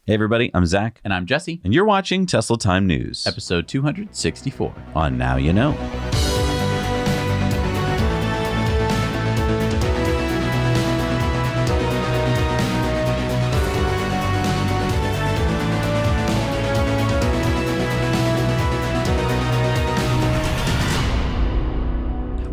Hey everybody, I'm Zach. And I'm Jesse. And you're watching Tesla Time News. Episode 264. On Now You Know.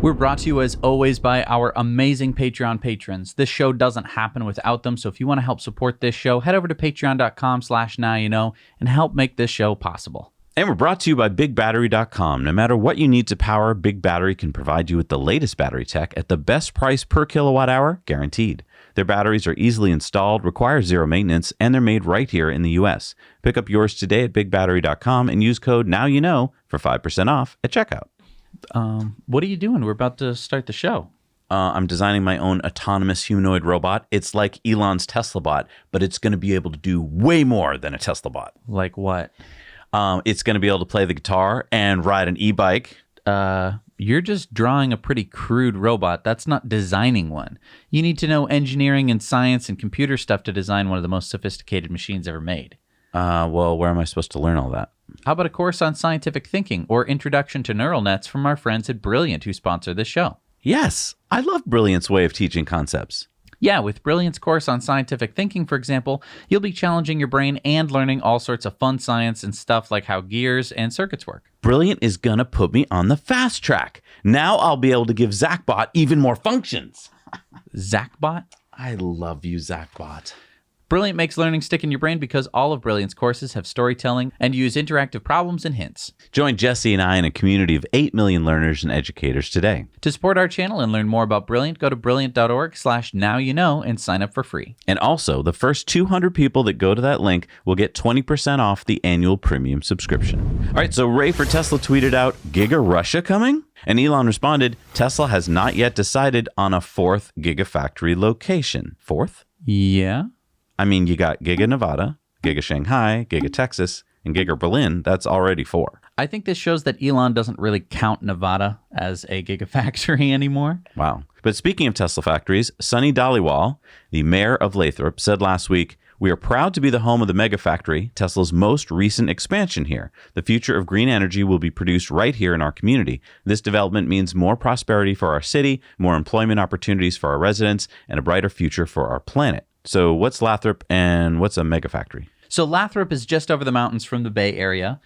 We're brought to you as always by our amazing Patreon patrons. This show doesn't happen without them, so if you want to help support this show, head over to patreon.com/nowyouknow and help make this show possible. And we're brought to you by BigBattery.com. No matter what you need to power, Big Battery can provide you with the latest battery tech at the best price per kilowatt hour, guaranteed. Their batteries are easily installed, require zero maintenance, and they're made right here in the U.S. Pick up yours today at BigBattery.com and use code NOWYOUKNOW for 5% off at checkout. What are you doing? We're about to start the show. I'm designing my own autonomous humanoid robot. It's like Elon's Tesla bot, but it's going to be able to do way more than a Tesla bot. Like what? It's going to be able to play the guitar and ride an e-bike. You're just drawing a pretty crude robot. That's not designing one. You need to know engineering and science and computer stuff to design one of the most sophisticated machines ever made. Well, where am I supposed to learn all that? How about a course on scientific thinking or introduction to neural nets from our friends at Brilliant who sponsor this show? Yes, I love Brilliant's way of teaching concepts. Yeah, with Brilliant's course on scientific thinking, for example, you'll be challenging your brain and learning all sorts of fun science and stuff like how gears and circuits work. Brilliant is going to put me on the fast track. Now I'll be able to give ZachBot even more functions. ZachBot? I love you, ZachBot. Brilliant makes learning stick in your brain because all of Brilliant's courses have storytelling and use interactive problems and hints. Join Jesse and I in a community of 8 million learners and educators today. To support our channel and learn more about Brilliant, go to brilliant.org/nowyouknow and sign up for free. And also, the first 200 people that go to that link will get 20% off the annual premium subscription. All right, so Ray for Tesla tweeted out, Giga Russia coming? And Elon responded, Tesla has not yet decided on a fourth Gigafactory location. Fourth? Yeah. I mean, you got Giga Nevada, Giga Shanghai, Giga Texas, and Giga Berlin. That's already 4. I think this shows that Elon doesn't really count Nevada as a gigafactory anymore. Wow. But speaking of Tesla factories, Sunny Dhaliwal, the mayor of Lathrop, said last week, we are proud to be the home of the Megafactory, Tesla's most recent expansion here. The future of green energy will be produced right here in our community. This development means more prosperity for our city, more employment opportunities for our residents, and a brighter future for our planet. So what's Lathrop and what's a Megafactory? So Lathrop is just over the mountains from the Bay Area,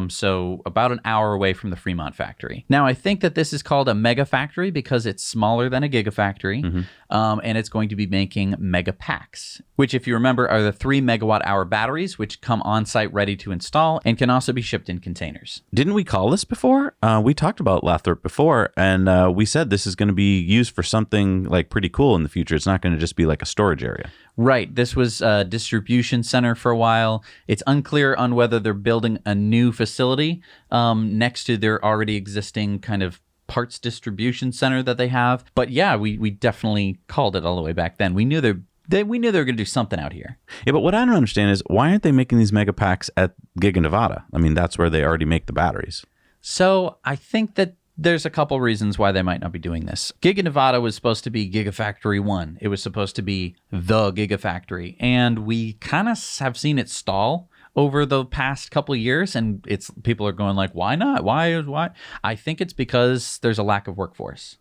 so about an hour away from the Fremont factory. Now, I think that this is called a Megafactory because it's smaller than a Gigafactory, and it's going to be making Megapacks, which, if you remember, are the 3 megawatt-hour batteries, which come on-site ready to install and can also be shipped in containers. Didn't we call this before? We talked about Lathrop before, and we said this is going to be used for something like pretty cool in the future. It's not going to just be like a storage area. Right. This was a distribution center for a while. It's unclear on whether they're building a new facility next to their already existing kind of parts distribution center that they have. But yeah, we definitely called it all the way back then. We knew they were going to do something out here. Yeah, but what I don't understand is why aren't they making these mega packs at Giga Nevada? I mean, that's where they already make the batteries. So I think that there's a couple reasons why they might not be doing this. Giga Nevada was supposed to be Gigafactory 1. It was supposed to be the Gigafactory. And we kind of have seen it stall over the past couple of years. And people are going like, why not? Why? I think it's because there's a lack of workforce.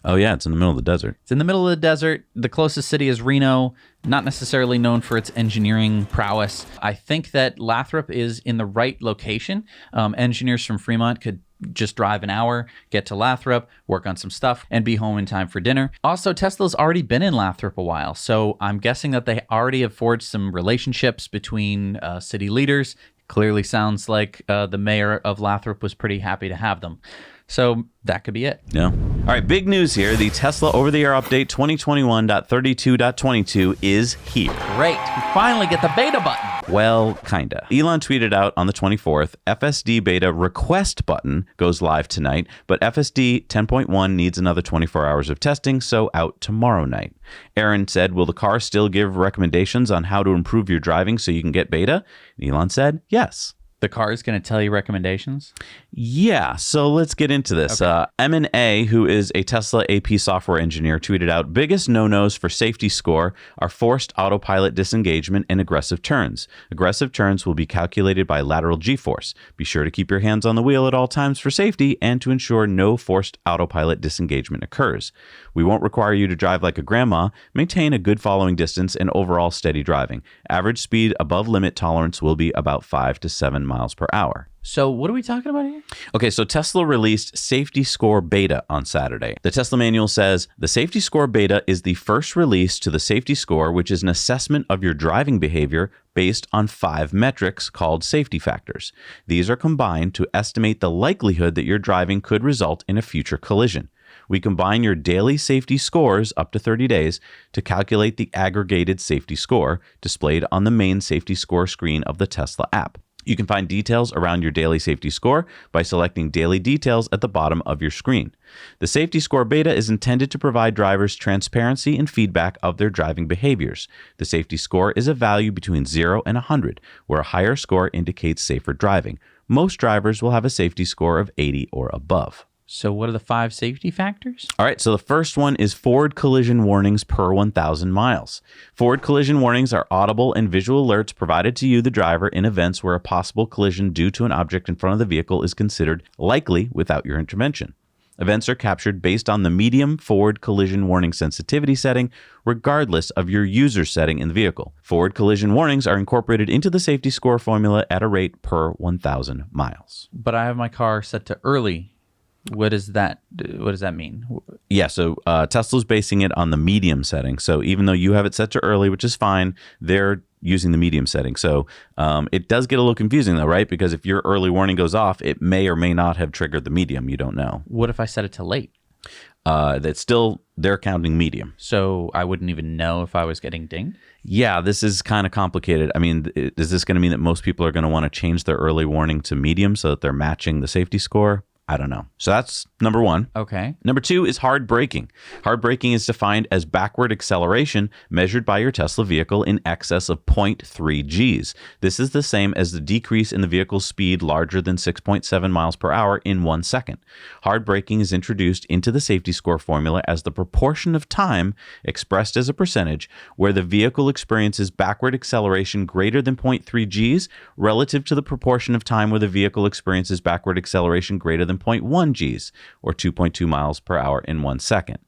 Oh, yeah. It's in the middle of the desert. It's in the middle of the desert. The closest city is Reno, not necessarily known for its engineering prowess. I think that Lathrop is in the right location. Engineers from Fremont could just drive an hour, get to Lathrop, work on some stuff, and be home in time for dinner. Also, Tesla's already been in Lathrop a while, so I'm guessing that they already have forged some relationships between city leaders. Clearly sounds like the mayor of Lathrop was pretty happy to have them. So that could be it. Yeah. All right, big news here. The Tesla over-the-air update 2021.32.22 is here. Great. We finally get the beta button. Well, kinda. Elon tweeted out on the 24th, FSD beta request button goes live tonight, but FSD 10.1 needs another 24 hours of testing, so out tomorrow night. Aaron said, will the car still give recommendations on how to improve your driving so you can get beta? And Elon said, yes. The car is going to tell you recommendations? Yeah, so let's get into this. Okay. M&A, who is a Tesla AP software engineer, tweeted out, biggest no-nos for safety score are forced autopilot disengagement and aggressive turns. Aggressive turns will be calculated by lateral G-force. Be sure to keep your hands on the wheel at all times for safety and to ensure no forced autopilot disengagement occurs. We won't require you to drive like a grandma. Maintain a good following distance and overall steady driving. Average speed above limit tolerance will be about 5 to 7 miles per hour. So what are we talking about here? Okay, so Tesla released Safety Score Beta on Saturday. The Tesla manual says, the Safety Score Beta is the first release to the Safety Score, which is an assessment of your driving behavior based on 5 metrics called safety factors. These are combined to estimate the likelihood that your driving could result in a future collision. We combine your daily safety scores up to 30 days to calculate the aggregated safety score displayed on the main safety score screen of the Tesla app. You can find details around your daily safety score by selecting Daily Details at the bottom of your screen. The Safety Score Beta is intended to provide drivers transparency and feedback of their driving behaviors. The safety score is a value between 0 and 100, where a higher score indicates safer driving. Most drivers will have a safety score of 80 or above. So what are the 5 safety factors? All right, so the first one is forward collision warnings per 1,000 miles. Forward collision warnings are audible and visual alerts provided to you, the driver, in events where a possible collision due to an object in front of the vehicle is considered likely without your intervention. Events are captured based on the medium forward collision warning sensitivity setting, regardless of your user setting in the vehicle. Forward collision warnings are incorporated into the safety score formula at a rate per 1,000 miles. But I have my car set to early. What does that mean? Yeah, so Tesla's basing it on the medium setting. So even though you have it set to early, which is fine, they're using the medium setting. So it does get a little confusing though, right? Because if your early warning goes off, it may or may not have triggered the medium. You don't know. What if I set it to late? That's still, they're counting medium. So I wouldn't even know if I was getting dinged? Yeah, this is kind of complicated. I mean, is this going to mean that most people are going to want to change their early warning to medium so that they're matching the safety score? I don't know. So that's number 1. Okay. Number 2 is hard braking. Hard braking is defined as backward acceleration measured by your Tesla vehicle in excess of 0.3 Gs. This is the same as the decrease in the vehicle's speed larger than 6.7 miles per hour in 1 second. Hard braking is introduced into the safety score formula as the proportion of time expressed as a percentage where the vehicle experiences backward acceleration greater than 0.3 Gs relative to the proportion of time where the vehicle experiences backward acceleration greater than 0.1 Gs, or 2.2 miles per hour in 1 second.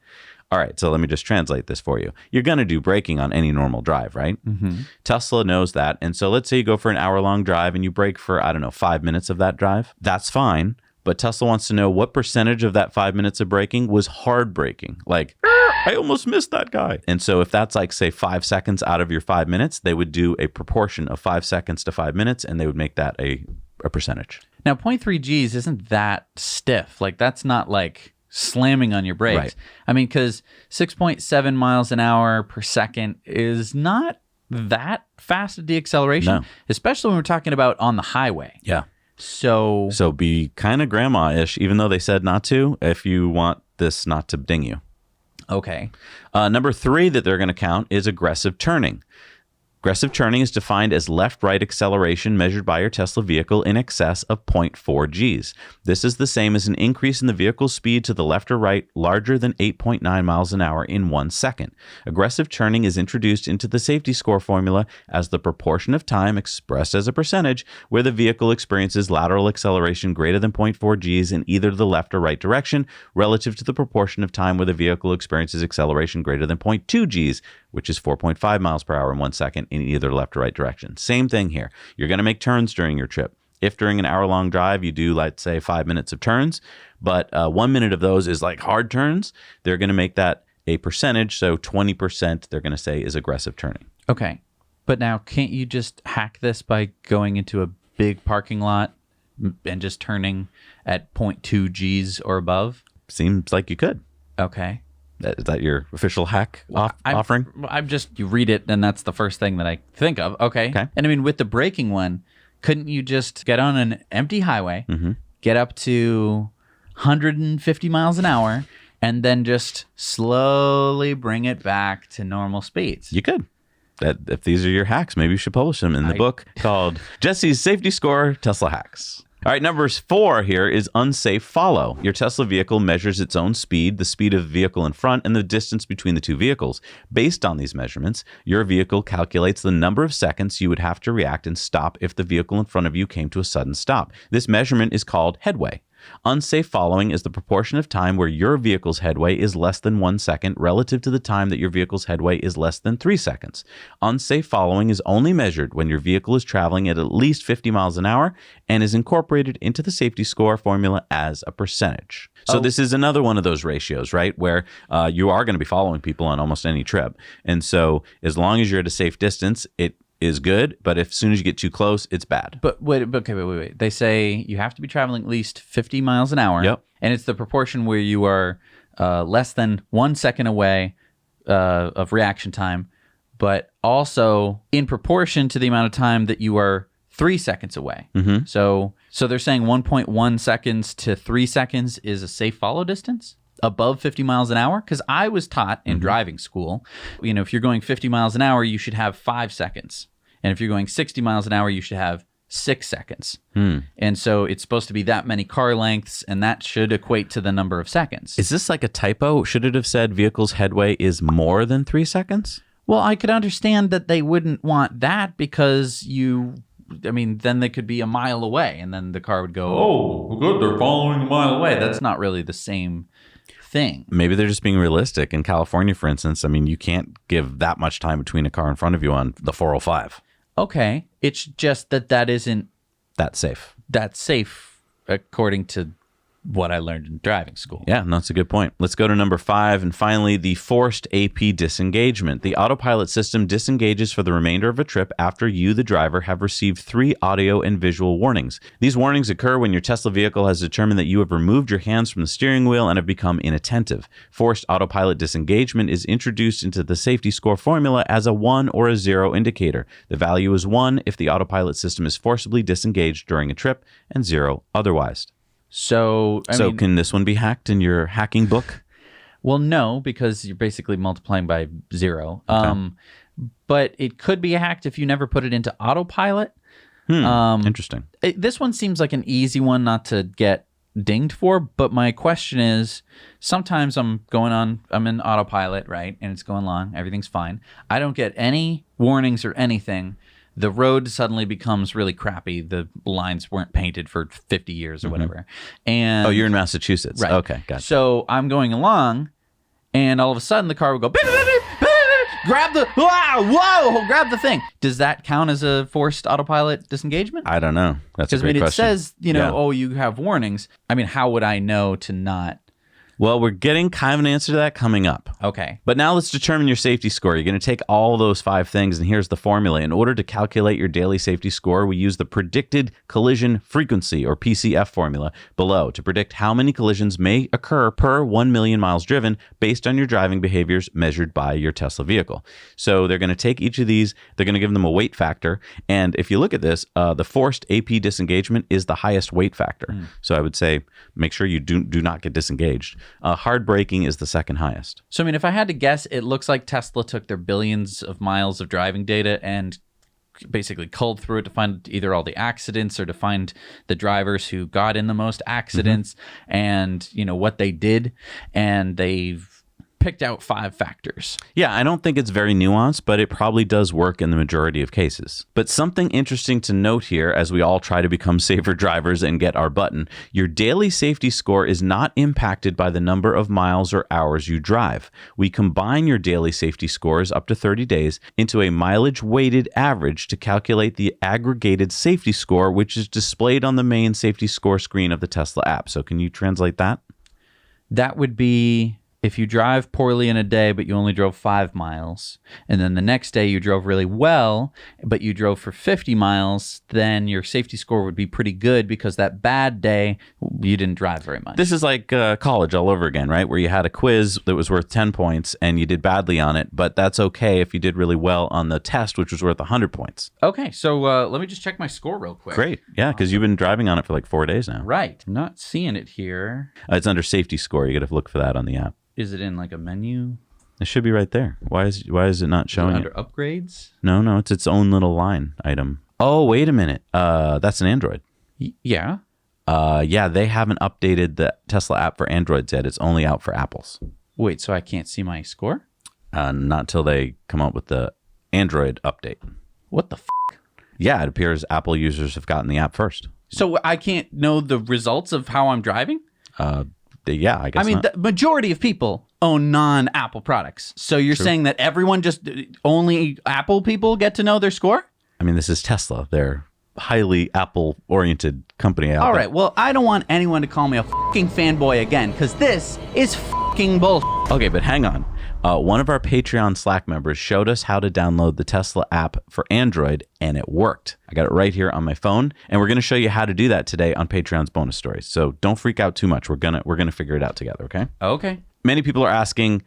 All right, so let me just translate this for you. You're going to do braking on any normal drive, right? Mm-hmm. Tesla knows that. And so let's say you go for an hour-long drive and you brake for, 5 minutes of that drive. That's fine. But Tesla wants to know what percentage of that 5 minutes of braking was hard braking. Like, I almost missed that guy. And so if that's like, say, 5 seconds out of your 5 minutes, they would do a proportion of 5 seconds to 5 minutes, and they would make that a percentage. Now, 0.3 Gs isn't that stiff. Like, that's not like slamming on your brakes. Right. I mean, because 6.7 miles an hour per second is not that fast at the acceleration, No. especially when we're talking about on the highway. Yeah. So be kind of grandma-ish, even though they said not to, if you want this not to ding you. Okay. Number 3 that they're going to count is aggressive turning. Aggressive turning is defined as left-right acceleration measured by your Tesla vehicle in excess of 0.4 Gs. This is the same as an increase in the vehicle's speed to the left or right larger than 8.9 miles an hour in 1 second. Aggressive turning is introduced into the safety score formula as the proportion of time expressed as a percentage where the vehicle experiences lateral acceleration greater than 0.4 Gs in either the left or right direction relative to the proportion of time where the vehicle experiences acceleration greater than 0.2 Gs, which is 4.5 miles per hour in 1 second in either left or right direction. Same thing here. You're going to make turns during your trip. If during an hour-long drive you do, let's say, 5 minutes of turns, but 1 minute of those is like hard turns, they're going to make that a percentage. So 20% they're going to say is aggressive turning. Okay. But now, can't you just hack this by going into a big parking lot and just turning at 0.2 Gs or above? Seems like you could. Okay. Is that your official hack offering? You read it, and that's the first thing that I think of. Okay. And I mean, with the braking one, couldn't you just get on an empty highway, get up to 150 miles an hour, and then just slowly bring it back to normal speeds? You could. that if these are your hacks, maybe you should publish them in the book called Jesse's Safety Score Tesla Hacks. All right, number 4 here is unsafe follow. Your Tesla vehicle measures its own speed, the speed of the vehicle in front, and the distance between the two vehicles. Based on these measurements, your vehicle calculates the number of seconds you would have to react and stop if the vehicle in front of you came to a sudden stop. This measurement is called headway. Unsafe following is the proportion of time where your vehicle's headway is less than 1 second relative to the time that your vehicle's headway is less than 3 seconds. Unsafe following is only measured when your vehicle is traveling at least 50 miles an hour and is incorporated into the safety score formula as a percentage. So this is another one of those ratios, right, where you are going to be following people on almost any trip. And so as long as you're at a safe distance, it is good, but as soon as you get too close, it's bad. But wait. They say you have to be traveling at least 50 miles an hour. Yep. And it's the proportion where you are less than 1 second away of reaction time, but also in proportion to the amount of time that you are 3 seconds away. Mm-hmm. So they're saying 1.1 seconds to 3 seconds is a safe follow distance above 50 miles an hour? Because I was taught in driving school, if you're going 50 miles an hour, you should have 5 seconds. And if you're going 60 miles an hour, you should have 6 seconds. And so it's supposed to be that many car lengths, and that should equate to the number of seconds. Is this like a typo? Should it have said vehicle's headway is more than 3 seconds? Well, I could understand that they wouldn't want that because then they could be a mile away, and then the car would go, oh, good, they're following a mile away. That's not really the same thing. Maybe they're just being realistic. In California, for instance, you can't give that much time between a car in front of you on the 405. Okay. It's just that isn't that safe. That's safe according to what I learned in driving school. Yeah, that's a good point. Let's go to number 5. And finally, the forced AP disengagement. The autopilot system disengages for the remainder of a trip after you, the driver, have received 3 audio and visual warnings. These warnings occur when your Tesla vehicle has determined that you have removed your hands from the steering wheel and have become inattentive. Forced autopilot disengagement is introduced into the safety score formula as a 1 or a 0 indicator. The value is 1 if the autopilot system is forcibly disengaged during a trip and 0 otherwise. So can this one be hacked in your hacking book? Well, no, because you're basically multiplying by 0. Okay. But it could be hacked if you never put it into autopilot. Interesting. This one seems like an easy one not to get dinged for, but my question is, sometimes I'm in autopilot, right? And it's going along, everything's fine. I don't get any warnings or anything. The road suddenly becomes really crappy. The lines weren't painted for 50 years or whatever. And you're in Massachusetts. Right. Okay, gotcha. So I'm going along, and all of a sudden the car would go, grab the thing. Does that count as a forced autopilot disengagement? I don't know. That's a great question. It says, you have warnings. How would I know to not? Well, we're getting kind of an answer to that coming up. Okay. But now let's determine your safety score. You're going to take all those 5 things, and here's the formula. In order to calculate your daily safety score, we use the predicted collision frequency, or PCF formula, below to predict how many collisions may occur per 1 million miles driven based on your driving behaviors measured by your Tesla vehicle. So they're going to take each of these, they're going to give them a weight factor, and if you look at this, the forced AP disengagement is the highest weight factor. So I would say make sure you do not get disengaged. Hard braking is the second highest. So, if I had to guess, it looks like Tesla took their billions of miles of driving data and basically culled through it to find either all the accidents or to find the drivers who got in the most accidents and, what they did. And they've picked out 5 factors. Yeah, I don't think it's very nuanced, but it probably does work in the majority of cases. But something interesting to note here as we all try to become safer drivers and get our button, your daily safety score is not impacted by the number of miles or hours you drive. We combine your daily safety scores up to 30 days into a mileage-weighted average to calculate the aggregated safety score, which is displayed on the main safety score screen of the Tesla app. So can you translate that? That would be if you drive poorly in a day, but you only drove 5 miles, and then the next day you drove really well, but you drove for 50 miles, then your safety score would be pretty good because that bad day, you didn't drive very much. This is like college all over again, right? Where you had a quiz that was worth 10 points and you did badly on it, but that's okay if you did really well on the test, which was worth 100 points. Okay, so let me just check my score real quick. Great. Yeah, because you've been driving on it for like 4 days now. Right. I'm not seeing it here. It's under safety score. You got to look for that on the app. Is it in like a menu? It should be right there. Why is it not showing under it? upgrades? No, it's its own little line item. Oh, wait a minute. That's an Android. Yeah. Yeah, they haven't updated the Tesla app for Androids yet. It's only out for Apples. Wait, so I can't see my score? Not till they come up with the Android update. What the f***? Yeah, it appears Apple users have gotten the app first. So I can't know the results of how I'm driving? Yeah, I guess not. the majority of people own non-Apple products. So you're saying that everyone only Apple people get to know their score? I mean, this is Tesla. They're highly Apple-oriented company out All there. right, well, I don't want anyone to call me a fucking fanboy again, because this is fucking bullshit. Okay, but hang on. One of our Patreon Slack members showed us how to download the Tesla app for Android, and it worked. I got it right here on my phone, and we're going to show you how to do that today on Patreon's bonus stories. So don't freak out too much. We're gonna figure it out together. Okay. Okay. Many people are asking,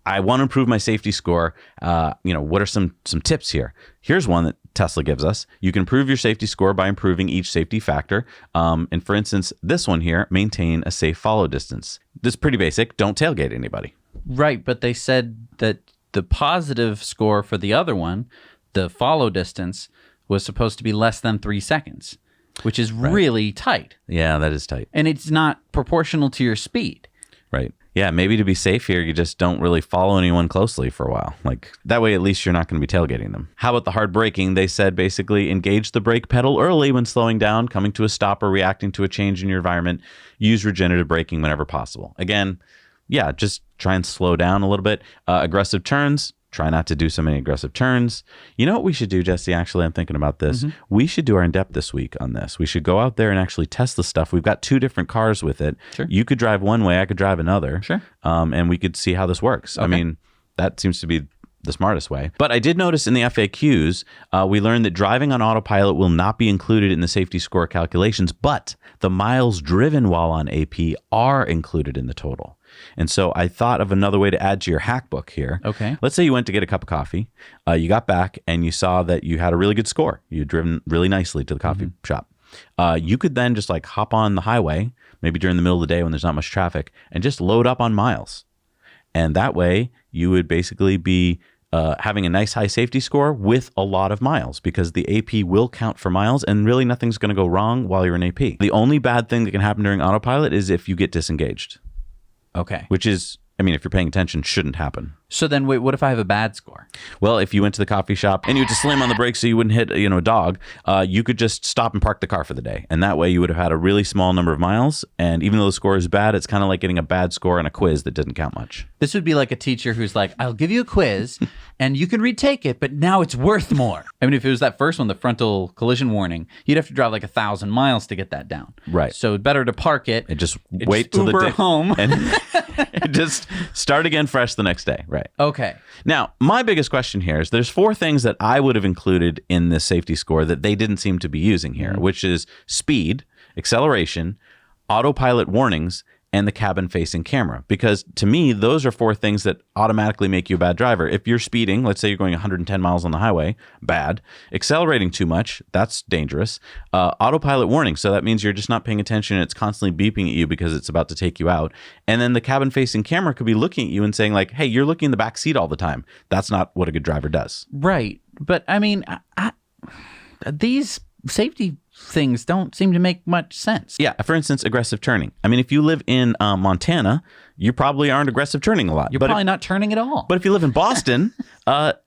I want to improve my safety score. What are some tips here? Here's one that Tesla gives us. You can improve your safety score by improving each safety factor. And for instance, this one here, maintain a safe follow distance. This is pretty basic. Don't tailgate anybody. Right, but they said that the positive score for the other one, the follow distance, was supposed to be less than 3 seconds, which is really tight. Yeah, that is tight. And it's not proportional to your speed. Right. Yeah, maybe to be safe here, you just don't really follow anyone closely for a while. Like, that way, at least you're not going to be tailgating them. How about the hard braking? They said basically engage the brake pedal early when slowing down, coming to a stop, or reacting to a change in your environment. Use regenerative braking whenever possible. Again, yeah, just try and slow down a little bit. Aggressive turns, try not to do so many aggressive turns. You know what we should do, Jesse? Actually, I'm thinking about this. Mm-hmm. We should do our in-depth this week on this. We should go out there and actually test the stuff. We've got 2 different cars with it. Sure. You could drive one way, I could drive another. Sure. And we could see how this works. Okay. I mean, that seems to be the smartest way. But I did notice in the FAQs, we learned that driving on autopilot will not be included in the safety score calculations, but the miles driven while on AP are included in the total. And so I thought of another way to add to your hack book here. Okay. Let's say you went to get a cup of coffee. You got back and you saw that you had a really good score. You had driven really nicely to the coffee shop. You could then just like hop on the highway, maybe during the middle of the day when there's not much traffic, and just load up on miles. And that way you would basically be having a nice high safety score with a lot of miles, because the AP will count for miles and really nothing's going to go wrong while you're in AP. The only bad thing that can happen during autopilot is if you get disengaged. Okay. Which is, I mean, if you're paying attention, shouldn't happen. So then, wait, what if I have a bad score? Well, if you went to the coffee shop and you had to slam on the brakes so you wouldn't hit, a dog, you could just stop and park the car for the day. And that way you would have had a really small number of miles. And even though the score is bad, it's kind of like getting a bad score on a quiz that didn't count much. This would be like a teacher who's like, I'll give you a quiz and you can retake it, but now it's worth more. I mean, if it was that first one, the frontal collision warning, you'd have to drive like 1,000 miles to get that down. Right. So better to park it. And just wait till Uber the day home. and just start again fresh the next day. Right. Okay. Now, my biggest question here is there's 4 things that I would have included in this safety score that they didn't seem to be using here, which is speed, acceleration, autopilot warnings, and the cabin-facing camera. Because to me, those are 4 things that automatically make you a bad driver. If you're speeding, let's say you're going 110 miles on the highway, bad. Accelerating too much, that's dangerous. Autopilot warning, so that means you're just not paying attention and it's constantly beeping at you because it's about to take you out. And then the cabin-facing camera could be looking at you and saying like, hey, you're looking in the back seat all the time. That's not what a good driver does. Right. But I mean, these safety things don't seem to make much sense. Yeah, for instance, aggressive turning. I mean, if you live in Montana, you probably aren't aggressive turning a lot. You're probably not turning at all. But if you live in Boston,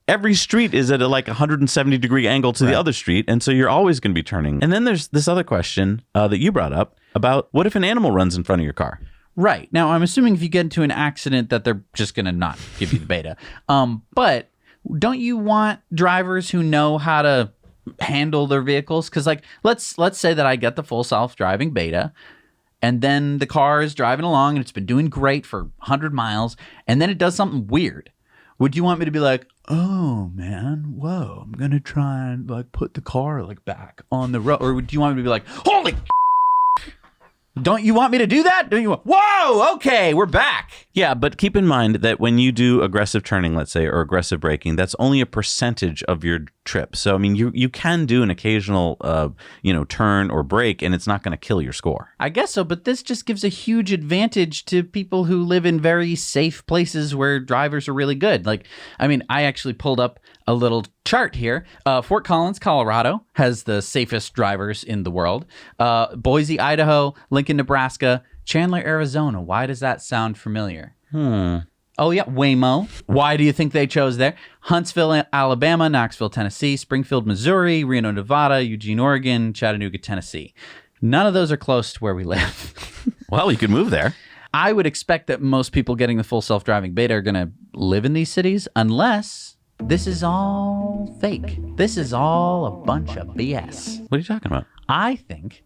every street is at a 170-degree angle to the other street, and so you're always going to be turning. And then there's this other question that you brought up about what if an animal runs in front of your car? Right. Now, I'm assuming if you get into an accident that they're just going to not give you the beta. But don't you want drivers who know how to handle their vehicles? Because let's say that I get the full self-driving beta and then the car is driving along and it's been doing great for 100 miles and then it does something weird. Would you want me to be like, oh man, whoa, I'm gonna try and put the car back on the road? Or would you want me to be like, holy Don't you want me to do that? Don't you want? Whoa, okay, we're back. Yeah, but keep in mind that when you do aggressive turning, let's say, or aggressive braking, that's only a percentage of your trip. So, I mean, you can do an occasional, turn or brake, and it's not going to kill your score. I guess so, but this just gives a huge advantage to people who live in very safe places where drivers are really good. Like, I mean, I actually pulled up a little chart here. Fort Collins, Colorado has the safest drivers in the world. Boise, Idaho, Lincoln, Nebraska, Chandler, Arizona. Why does that sound familiar? Oh, yeah, Waymo. Why do you think they chose there? Huntsville, Alabama, Knoxville, Tennessee, Springfield, Missouri, Reno, Nevada, Eugene, Oregon, Chattanooga, Tennessee. None of those are close to where we live. Well, you could move there. I would expect that most people getting the full self-driving beta are going to live in these cities unless this is all fake. This is all a bunch of BS. What are you talking about? I think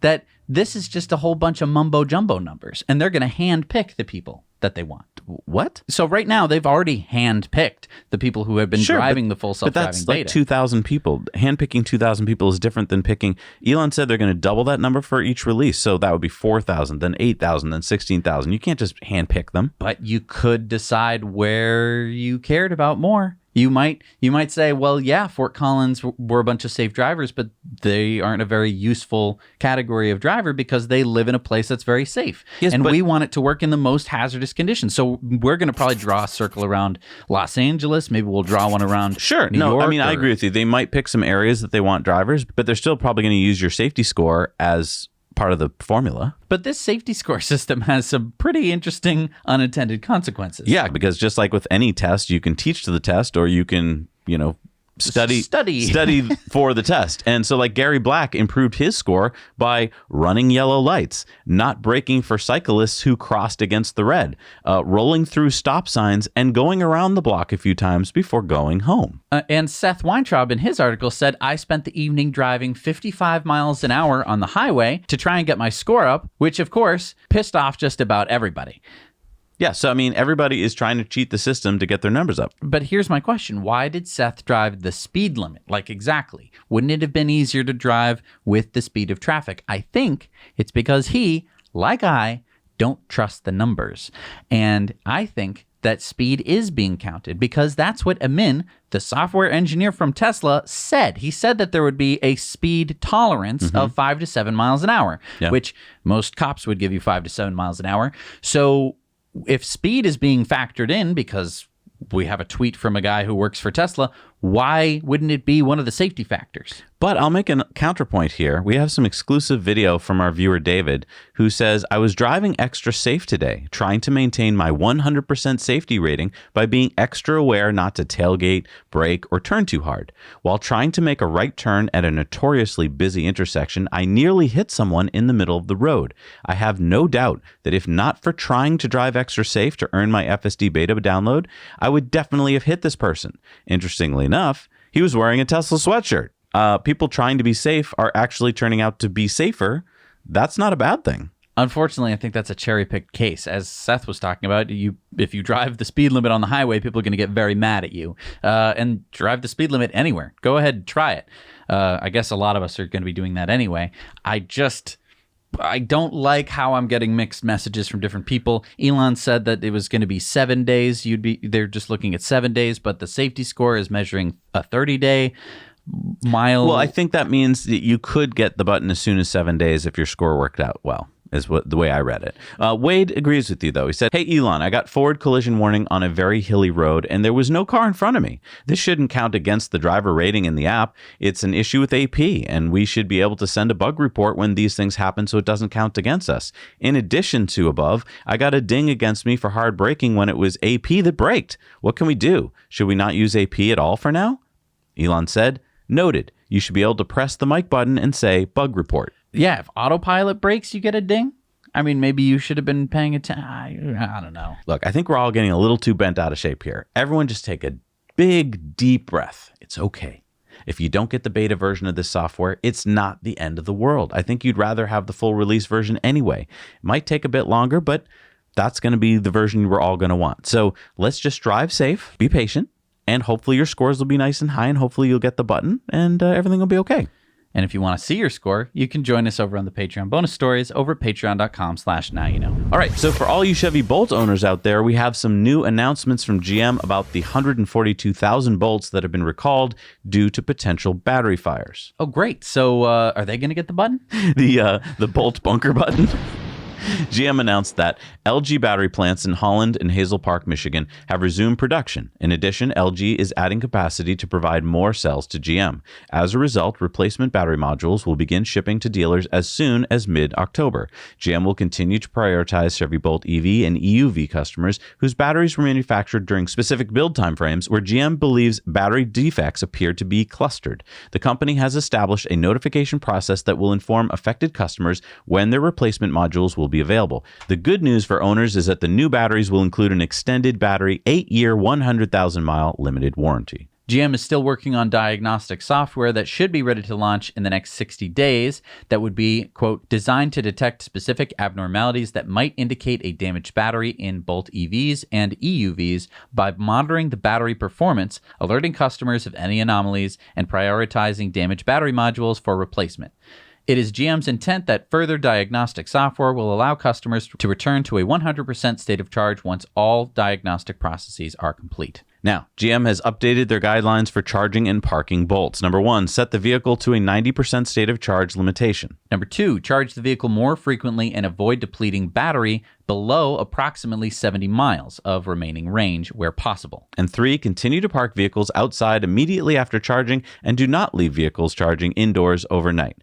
that this is just a whole bunch of mumbo-jumbo numbers, and they're going to hand-pick the people that they want. What? So right now, they've already hand-picked the people who have been driving the full self-driving beta. But that's like 2,000 people. Handpicking 2,000 people is different than picking. Elon said they're going to double that number for each release. So that would be 4,000, then 8,000, then 16,000. You can't just handpick them. But you could decide where you cared about more. You might say, well, yeah, Fort Collins were a bunch of safe drivers, but they aren't a very useful category of driver because they live in a place that's very safe. Yes, and we want it to work in the most hazardous conditions. So we're going to probably draw a circle around Los Angeles. Maybe we'll draw one around New York. I mean, I agree with you. They might pick some areas that they want drivers, but they're still probably going to use your safety score as part of the formula. But this safety score system has some pretty interesting unintended consequences. Yeah, because just like with any test, you can teach to the test or you can, study for the test. And so like Gary Black improved his score by running yellow lights, not braking for cyclists who crossed against the red, rolling through stop signs, and going around the block a few times before going home. And Seth Weintraub in his article said, I spent the evening driving 55 miles an hour on the highway to try and get my score up, which of course pissed off just about everybody. Yeah, so I mean, everybody is trying to cheat the system to get their numbers up. But here's my question. Why did Seth drive the speed limit? Like, exactly. Wouldn't it have been easier to drive with the speed of traffic? I think it's because he, like I, don't trust the numbers. And I think that speed is being counted because that's what Amin, the software engineer from Tesla, said. He said that there would be a speed tolerance of 5 to 7 miles an hour, which most cops would give you 5 to 7 miles an hour. So if speed is being factored in because we have a tweet from a guy who works for Tesla, why wouldn't it be one of the safety factors? But I'll make a counterpoint here. We have some exclusive video from our viewer, David, who says, I was driving extra safe today, trying to maintain my 100% safety rating by being extra aware not to tailgate, brake, or turn too hard. While trying to make a right turn at a notoriously busy intersection, I nearly hit someone in the middle of the road. I have no doubt that if not for trying to drive extra safe to earn my FSD beta download, I would definitely have hit this person. Interestingly enough, he was wearing a Tesla sweatshirt. People trying to be safe are actually turning out to be safer. That's not a bad thing. Unfortunately, I think that's a cherry-picked case. As Seth was talking about, if you drive the speed limit on the highway, people are going to get very mad at you. And drive the speed limit anywhere. Go ahead and try it. I guess a lot of us are going to be doing that anyway. I don't like how I'm getting mixed messages from different people. Elon said that it was going to be 7 days. They're just looking at 7 days, but the safety score is measuring a 30-day mile. Well, I think that means that you could get the button as soon as 7 days if your score worked out well, is the way I read it. Wade agrees with you, though. He said, hey, Elon, I got forward collision warning on a very hilly road, and there was no car in front of me. This shouldn't count against the driver rating in the app. It's an issue with AP, and we should be able to send a bug report when these things happen so it doesn't count against us. In addition to above, I got a ding against me for hard braking when it was AP that braked. What can we do? Should we not use AP at all for now? Elon said, noted. You should be able to press the mic button and say bug report. Yeah, if autopilot breaks, you get a ding. I mean, maybe you should have been paying attention. I don't know. Look, I think we're all getting a little too bent out of shape here. Everyone just take a big, deep breath. It's okay. If you don't get the beta version of this software, it's not the end of the world. I think you'd rather have the full release version anyway. It might take a bit longer, but that's going to be the version we're all going to want. So let's just drive safe, be patient, and hopefully your scores will be nice and high, and hopefully you'll get the button, and everything will be okay. And if you want to see your score, you can join us over on the Patreon bonus stories over at patreon.com/nowyouknow. All right, so for all you Chevy Bolt owners out there, we have some new announcements from GM about the 142,000 Bolts that have been recalled due to potential battery fires. Oh, great. So are they going to get the button? The Bolt bunker button. GM announced that LG battery plants in Holland and Hazel Park, Michigan have resumed production. In addition, LG is adding capacity to provide more cells to GM. As a result, replacement battery modules will begin shipping to dealers as soon as mid-October. GM will continue to prioritize Chevy Bolt EV and EUV customers whose batteries were manufactured during specific build timeframes where GM believes battery defects appear to be clustered. The company has established a notification process that will inform affected customers when their replacement modules will be available. The good news for owners is that the new batteries will include an extended battery 8-year, 100,000-mile limited warranty. GM is still working on diagnostic software that should be ready to launch in the next 60 days that would be, quote, designed to detect specific abnormalities that might indicate a damaged battery in Bolt EVs and EUVs by monitoring the battery performance, alerting customers of any anomalies, and prioritizing damaged battery modules for replacement. It is GM's intent that further diagnostic software will allow customers to return to a 100% state of charge once all diagnostic processes are complete. Now, GM has updated their guidelines for charging and parking Bolts. Number 1, set the vehicle to a 90% state of charge limitation. Number 2, charge the vehicle more frequently and avoid depleting battery below approximately 70 miles of remaining range where possible. And 3, continue to park vehicles outside immediately after charging and do not leave vehicles charging indoors overnight.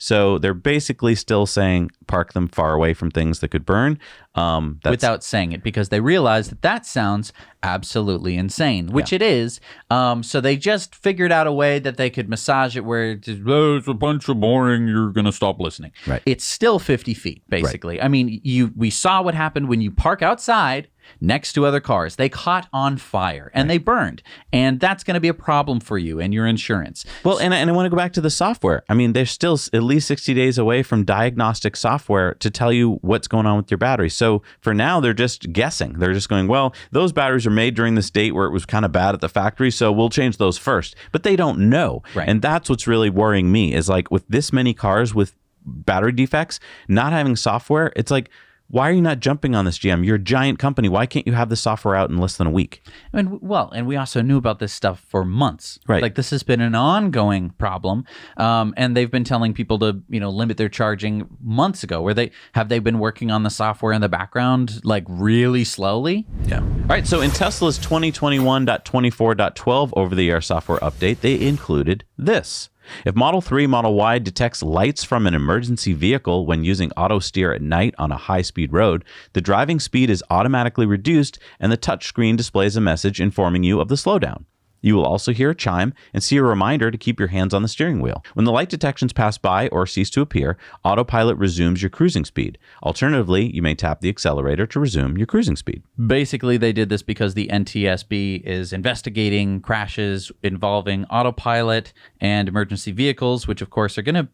So they're basically still saying park them far away from things that could burn. Without saying it, because they realize that sounds absolutely insane, which it is. So they just figured out a way that they could massage it where it's a bunch of boring, you're going to stop listening. Right. It's still 50 feet, basically. Right. I mean, we saw what happened when you park outside next to other cars. They caught on fire and they burned. And that's going to be a problem for you and your insurance. Well, and I want to go back to the software. I mean, they're still at least 60 days away from diagnostic software to tell you what's going on with your battery. So for now, they're just guessing. They're just going, well, those batteries are made during this date where it was kind of bad at the factory, so we'll change those first. But they don't know. Right. And that's what's really worrying me is like with this many cars with battery defects, not having software, it's like, why are you not jumping on this, GM? You're a giant company. Why can't you have the software out in less than a week? And we also knew about this stuff for months. Right. Like this has been an ongoing problem, and they've been telling people to limit their charging months ago. Where have they been working on the software in the background like really slowly? Yeah. All right. So in Tesla's 2021.24.12 over-the-air software update, they included this. If Model 3, Model Y detects lights from an emergency vehicle when using auto steer at night on a high-speed road, the driving speed is automatically reduced and the touchscreen displays a message informing you of the slowdown. You will also hear a chime and see a reminder to keep your hands on the steering wheel. When the light detections pass by or cease to appear, autopilot resumes your cruising speed. Alternatively, you may tap the accelerator to resume your cruising speed. Basically, they did this because the NTSB is investigating crashes involving autopilot and emergency vehicles, which of course are going to,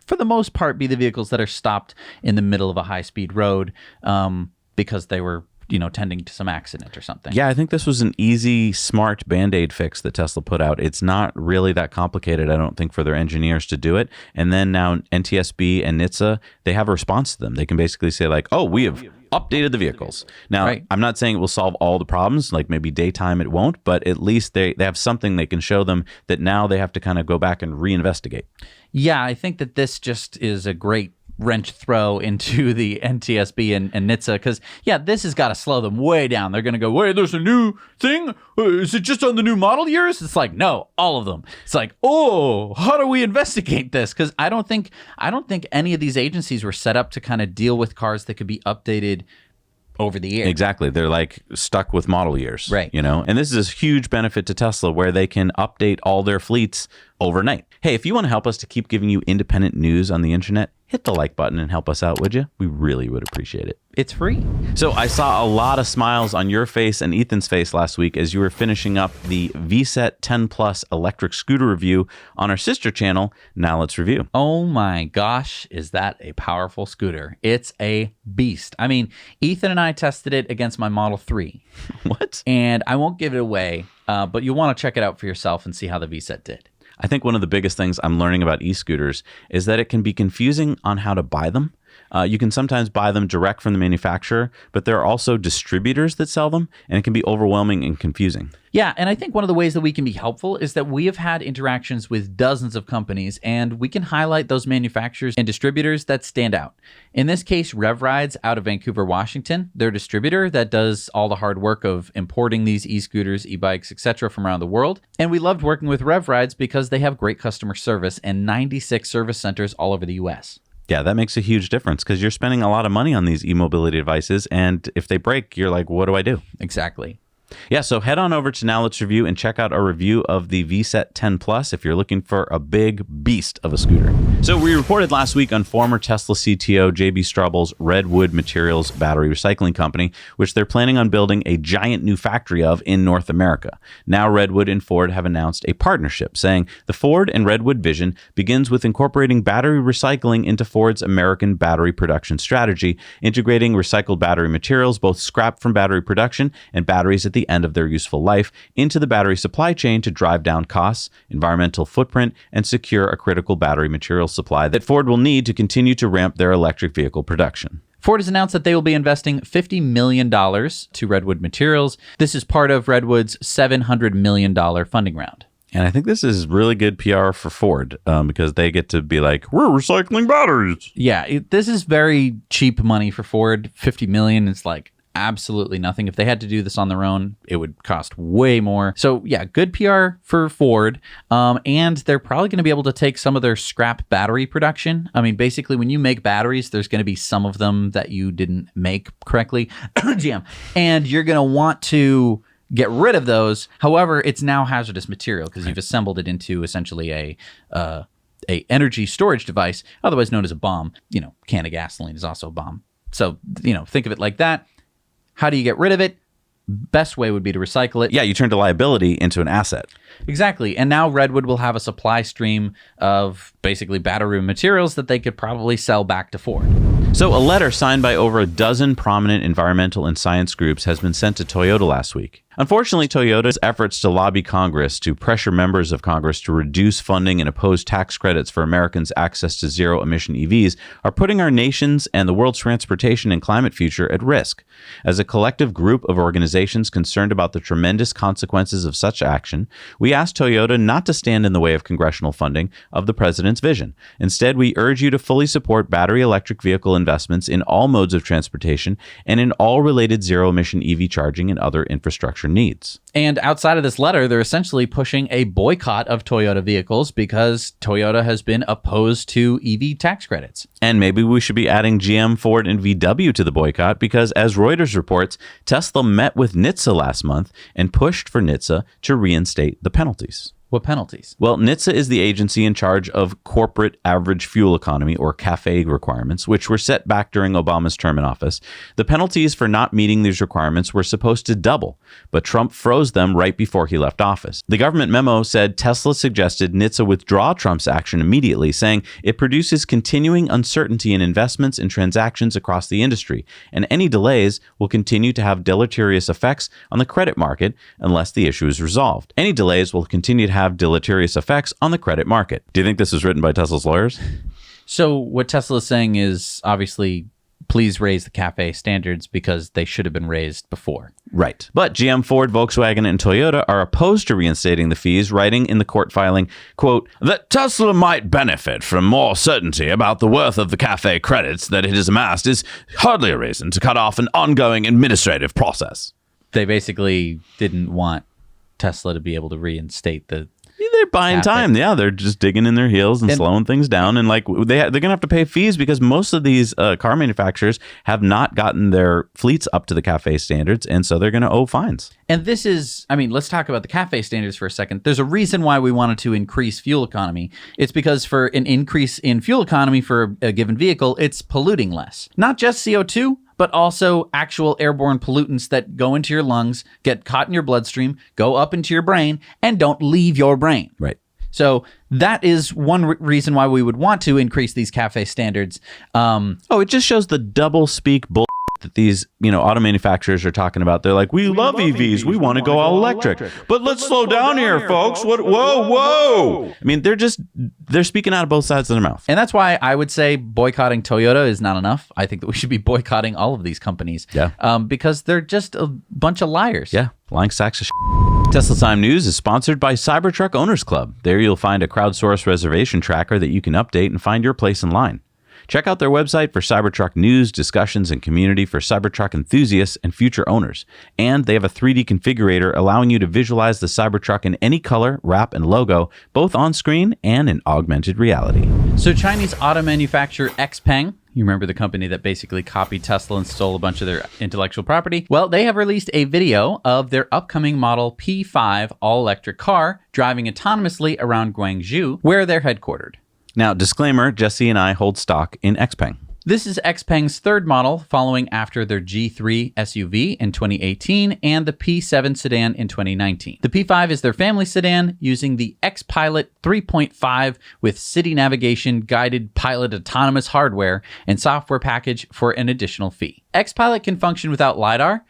for the most part, be the vehicles that are stopped in the middle of a high-speed road because they were tending to some accident or something. Yeah, I think this was an easy, smart Band-Aid fix that Tesla put out. It's not really that complicated, I don't think, for their engineers to do it. And then now NTSB and NHTSA, they have a response to them. They can basically say like, oh, we have updated the vehicles. Now, right. I'm not saying it will solve all the problems, like maybe daytime it won't, but at least they have something they can show them that now they have to kind of go back and reinvestigate. Yeah, I think that this just is a great wrench throw into the NTSB and NHTSA because, this has got to slow them way down. They're going to go, wait, there's a new thing? Is it just on the new model years? It's like, no, all of them. It's like, oh, how do we investigate this? Because I don't think any of these agencies were set up to kind of deal with cars that could be updated over the air. Exactly. They're like stuck with model years. Right. And this is a huge benefit to Tesla where they can update all their fleets overnight. Hey, if you want to help us to keep giving you independent news on the internet, hit the like button and help us out, would you? We really would appreciate it. It's free. So I saw a lot of smiles on your face and Ethan's face last week as you were finishing up the VSett 10 Plus electric scooter review on our sister channel. Now let's review. Oh my gosh, is that a powerful scooter? It's a beast. I mean, Ethan and I tested it against my Model 3. What? And I won't give it away, but you'll want to check it out for yourself and see how the VSett did. I think one of the biggest things I'm learning about e-scooters is that it can be confusing on how to buy them. You can sometimes buy them direct from the manufacturer, but there are also distributors that sell them, and it can be overwhelming and confusing. Yeah, and I think one of the ways that we can be helpful is that we have had interactions with dozens of companies, and we can highlight those manufacturers and distributors that stand out. In this case, RevRides out of Vancouver, Washington, their distributor that does all the hard work of importing these e-scooters, e-bikes, etc. from around the world. And we loved working with RevRides because they have great customer service and 96 service centers all over the US. Yeah, that makes a huge difference because you're spending a lot of money on these e-mobility devices, and if they break, you're like, what do I do? Exactly. Yeah, so head on over to Now Let's Review and check out our review of the VSett 10 Plus if you're looking for a big beast of a scooter. So we reported last week on former Tesla CTO JB Straubel's Redwood Materials battery recycling company, which they're planning on building a giant new factory of in North America. Now Redwood and Ford have announced a partnership, saying the Ford and Redwood vision begins with incorporating battery recycling into Ford's American battery production strategy, integrating recycled battery materials, both scrap from battery production and batteries at the end of their useful life, into the battery supply chain to drive down costs, environmental footprint, and secure a critical battery material supply that Ford will need to continue to ramp their electric vehicle production. Ford has announced that they will be investing $50 million to Redwood Materials. This is part of Redwood's $700 million funding round. And I think this is really good PR for Ford because they get to be like, we're recycling batteries. Yeah, this is very cheap money for Ford. $50 million is like absolutely nothing. If they had to do this on their own, it would cost way more. So yeah, good PR for Ford. And they're probably going to be able to take some of their scrap battery production. I mean, basically, when you make batteries, there's going to be some of them that you didn't make correctly. Jam. And you're going to want to get rid of those. However, it's now hazardous material because you've assembled it into essentially a energy storage device, otherwise known as a bomb. You know, can of gasoline is also a bomb. So, you know, think of it like that. How do you get rid of it? Best way would be to recycle it. Yeah, you turn the liability into an asset. Exactly. And now Redwood will have a supply stream of basically battery materials that they could probably sell back to Ford. So a letter signed by over a dozen prominent environmental and science groups has been sent to Toyota last week. Unfortunately, Toyota's efforts to lobby Congress to pressure members of Congress to reduce funding and oppose tax credits for Americans' access to zero-emission EVs are putting our nation's and the world's transportation and climate future at risk. As a collective group of organizations concerned about the tremendous consequences of such action, we asked Toyota not to stand in the way of congressional funding of the president's vision. Instead, we urge you to fully support battery electric vehicle investments in all modes of transportation and in all related zero-emission EV charging and other infrastructure needs. And outside of this letter, they're essentially pushing a boycott of Toyota vehicles because Toyota has been opposed to EV tax credits. And maybe we should be adding GM, Ford, and VW to the boycott because, as Reuters reports, Tesla met with NHTSA last month and pushed for NHTSA to reinstate the penalties. What penalties? Well, NHTSA is the agency in charge of corporate average fuel economy, or CAFE requirements, which were set back during Obama's term in office. The penalties for not meeting these requirements were supposed to double, but Trump froze them right before he left office. The government memo said Tesla suggested NHTSA withdraw Trump's action immediately, saying it produces continuing uncertainty in investments and transactions across the industry, and any delays will continue to have deleterious effects on the credit market unless the issue is resolved. Any delays will continue to have deleterious effects on the credit market. Do you think this was written by Tesla's lawyers? So what Tesla is saying is obviously, please raise the CAFE standards because they should have been raised before. Right. But GM, Ford, Volkswagen, and Toyota are opposed to reinstating the fees, writing in the court filing, quote, that Tesla might benefit from more certainty about the worth of the CAFE credits that it has amassed is hardly a reason to cut off an ongoing administrative process. They basically didn't want Tesla to be able to reinstate the... They're buying time. Yeah, they're just digging in their heels and slowing things down. And like they're going to have to pay fees because most of these car manufacturers have not gotten their fleets up to the CAFE standards. And so they're going to owe fines. And this is, I mean, let's talk about the CAFE standards for a second. There's a reason why we wanted to increase fuel economy. It's because for an increase in fuel economy for a given vehicle, it's polluting less. Not just CO2, but also actual airborne pollutants that go into your lungs, get caught in your bloodstream, go up into your brain, and don't leave your brain. Right. So that is one reason why we would want to increase these CAFE standards. It just shows the double speak bull that these, auto manufacturers are talking about. They're like, we love EVs. We want to go all electric. But let's slow down here, folks. Whoa. I mean, they're speaking out of both sides of their mouth. And that's why I would say boycotting Toyota is not enough. I think that we should be boycotting all of these companies. Yeah. Because they're just a bunch of liars. Yeah. Lying sacks of Tesla Time News is sponsored by Cybertruck Owners Club. There you'll find a crowdsourced reservation tracker that you can update and find your place in line. Check out their website for Cybertruck news, discussions, and community for Cybertruck enthusiasts and future owners. And they have a 3D configurator allowing you to visualize the Cybertruck in any color, wrap, and logo, both on screen and in augmented reality. So Chinese auto manufacturer Xpeng, you remember the company that basically copied Tesla and stole a bunch of their intellectual property? Well, they have released a video of their upcoming model P5 all-electric car driving autonomously around Guangzhou, where they're headquartered. Now, disclaimer, Jesse and I hold stock in Xpeng. This is Xpeng's third model, following after their G3 SUV in 2018 and the P7 sedan in 2019. The P5 is their family sedan using the X-Pilot 3.5 with city navigation, guided pilot autonomous hardware, and software package for an additional fee. X-Pilot can function without LiDAR,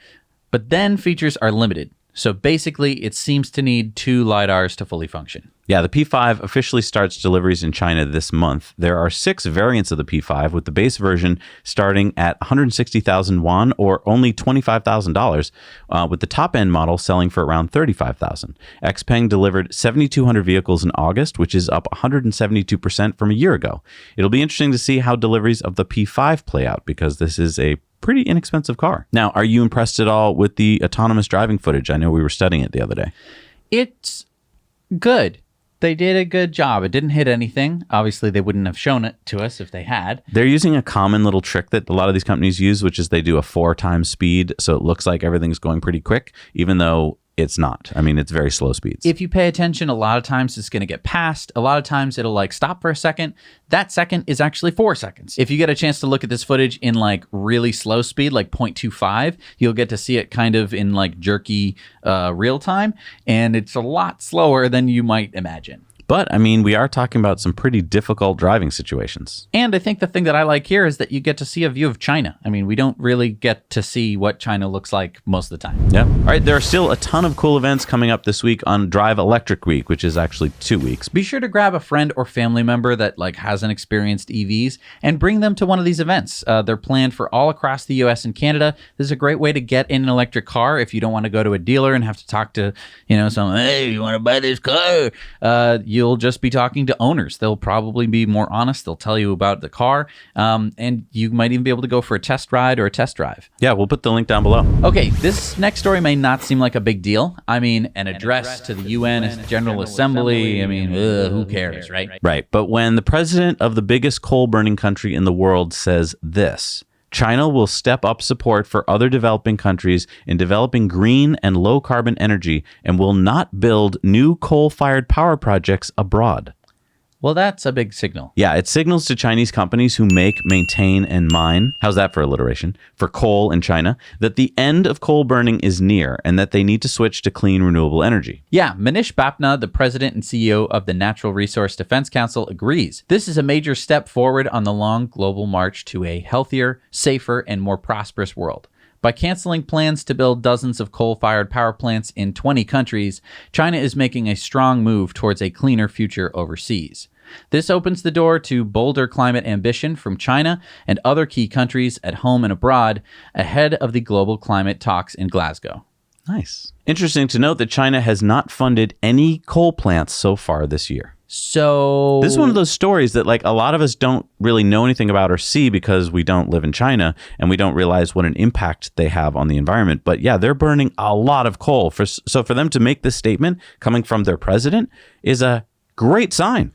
but then features are limited. So basically, it seems to need 2 LiDARs to fully function. Yeah, the P5 officially starts deliveries in China this month. There are 6 variants of the P5, with the base version starting at 160,000 yuan or only $25,000, with the top-end model selling for around 35,000. Xpeng delivered 7,200 vehicles in August, which is up 172% from a year ago. It'll be interesting to see how deliveries of the P5 play out, because this is a pretty inexpensive car. Now, are you impressed at all with the autonomous driving footage? I know we were studying it the other day. It's good. They did a good job. It didn't hit anything. Obviously, they wouldn't have shown it to us if they had. They're using a common little trick that a lot of these companies use, which is they do a 4 times speed, so it looks like everything's going pretty quick, even though it's not. I mean, it's very slow speeds. If you pay attention, a lot of times it's going to get passed. A lot of times it'll stop for a second. That second is actually 4 seconds. If you get a chance to look at this footage in really slow speed, like 0.25, you'll get to see it kind of in jerky real time. And it's a lot slower than you might imagine. But, I mean, we are talking about some pretty difficult driving situations. And I think the thing that I like here is that you get to see a view of China. I mean, we don't really get to see what China looks like most of the time. Yeah. All right, there are still a ton of cool events coming up this week on Drive Electric Week, which is actually 2 weeks. Be sure to grab a friend or family member that hasn't experienced EVs and bring them to one of these events. They're planned for all across the US and Canada. This is a great way to get in an electric car if you don't want to go to a dealer and have to talk to, someone, hey, you want to buy this car? You'll just be talking to owners. They'll probably be more honest. They'll tell you about the car, and you might even be able to go for a test ride or a test drive. Yeah, we'll put the link down below. Okay, this next story may not seem like a big deal. I mean, an address to the UN General Assembly. I mean, who cares, right? Right, but when the president of the biggest coal-burning country in the world says this: China will step up support for other developing countries in developing green and low-carbon energy and will not build new coal-fired power projects abroad. Well, that's a big signal. Yeah, it signals to Chinese companies who make, maintain, and mine, how's that for alliteration, for coal in China, that the end of coal burning is near and that they need to switch to clean, renewable energy. Yeah, Manish Bapna, the president and CEO of the Natural Resource Defense Council, agrees. This is a major step forward on the long global march to a healthier, safer, and more prosperous world. By canceling plans to build dozens of coal-fired power plants in 20 countries, China is making a strong move towards a cleaner future overseas. This opens the door to bolder climate ambition from China and other key countries at home and abroad ahead of the global climate talks in Glasgow. Nice. Interesting to note that China has not funded any coal plants so far this year. So this is one of those stories that a lot of us don't really know anything about or see because we don't live in China and we don't realize what an impact they have on the environment. But yeah, they're burning a lot of coal. So for them to make this statement coming from their president is a great sign.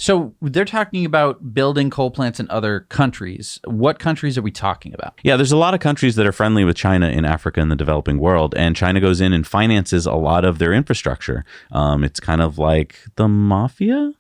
So they're talking about building coal plants in other countries. What countries are we talking about? Yeah, there's a lot of countries that are friendly with China in Africa and the developing world, and China goes in and finances a lot of their infrastructure. It's kind of like the mafia.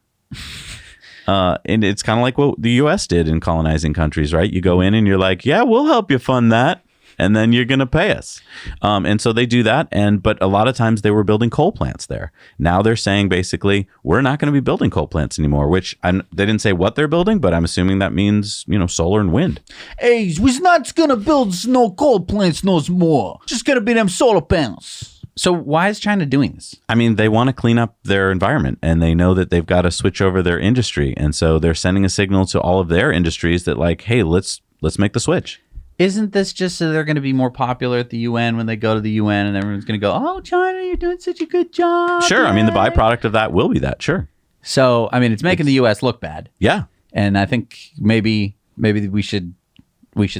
And it's kind of like what the U.S. did in colonizing countries, right? You go in and you're like, yeah, we'll help you fund that. and then you're going to pay us. And so they do that. But a lot of times they were building coal plants there. Now they're saying basically, we're not going to be building coal plants anymore, which they didn't say what they're building, but I'm assuming that means, solar and wind. Hey, we're not gonna build no coal plants no more. Just gonna be them solar panels. So why is China doing this? I mean, they want to clean up their environment, and they know that they've got to switch over their industry. And so they're sending a signal to all of their industries that like, hey, let's make the switch. Isn't this just so they're going to be more popular at the UN when they go to the UN and everyone's going to go, oh, China, you're doing such a good job. Sure. Yay. I mean, the byproduct of that will be that. Sure. So, I mean, it's making the US look bad. Yeah. And I think maybe we should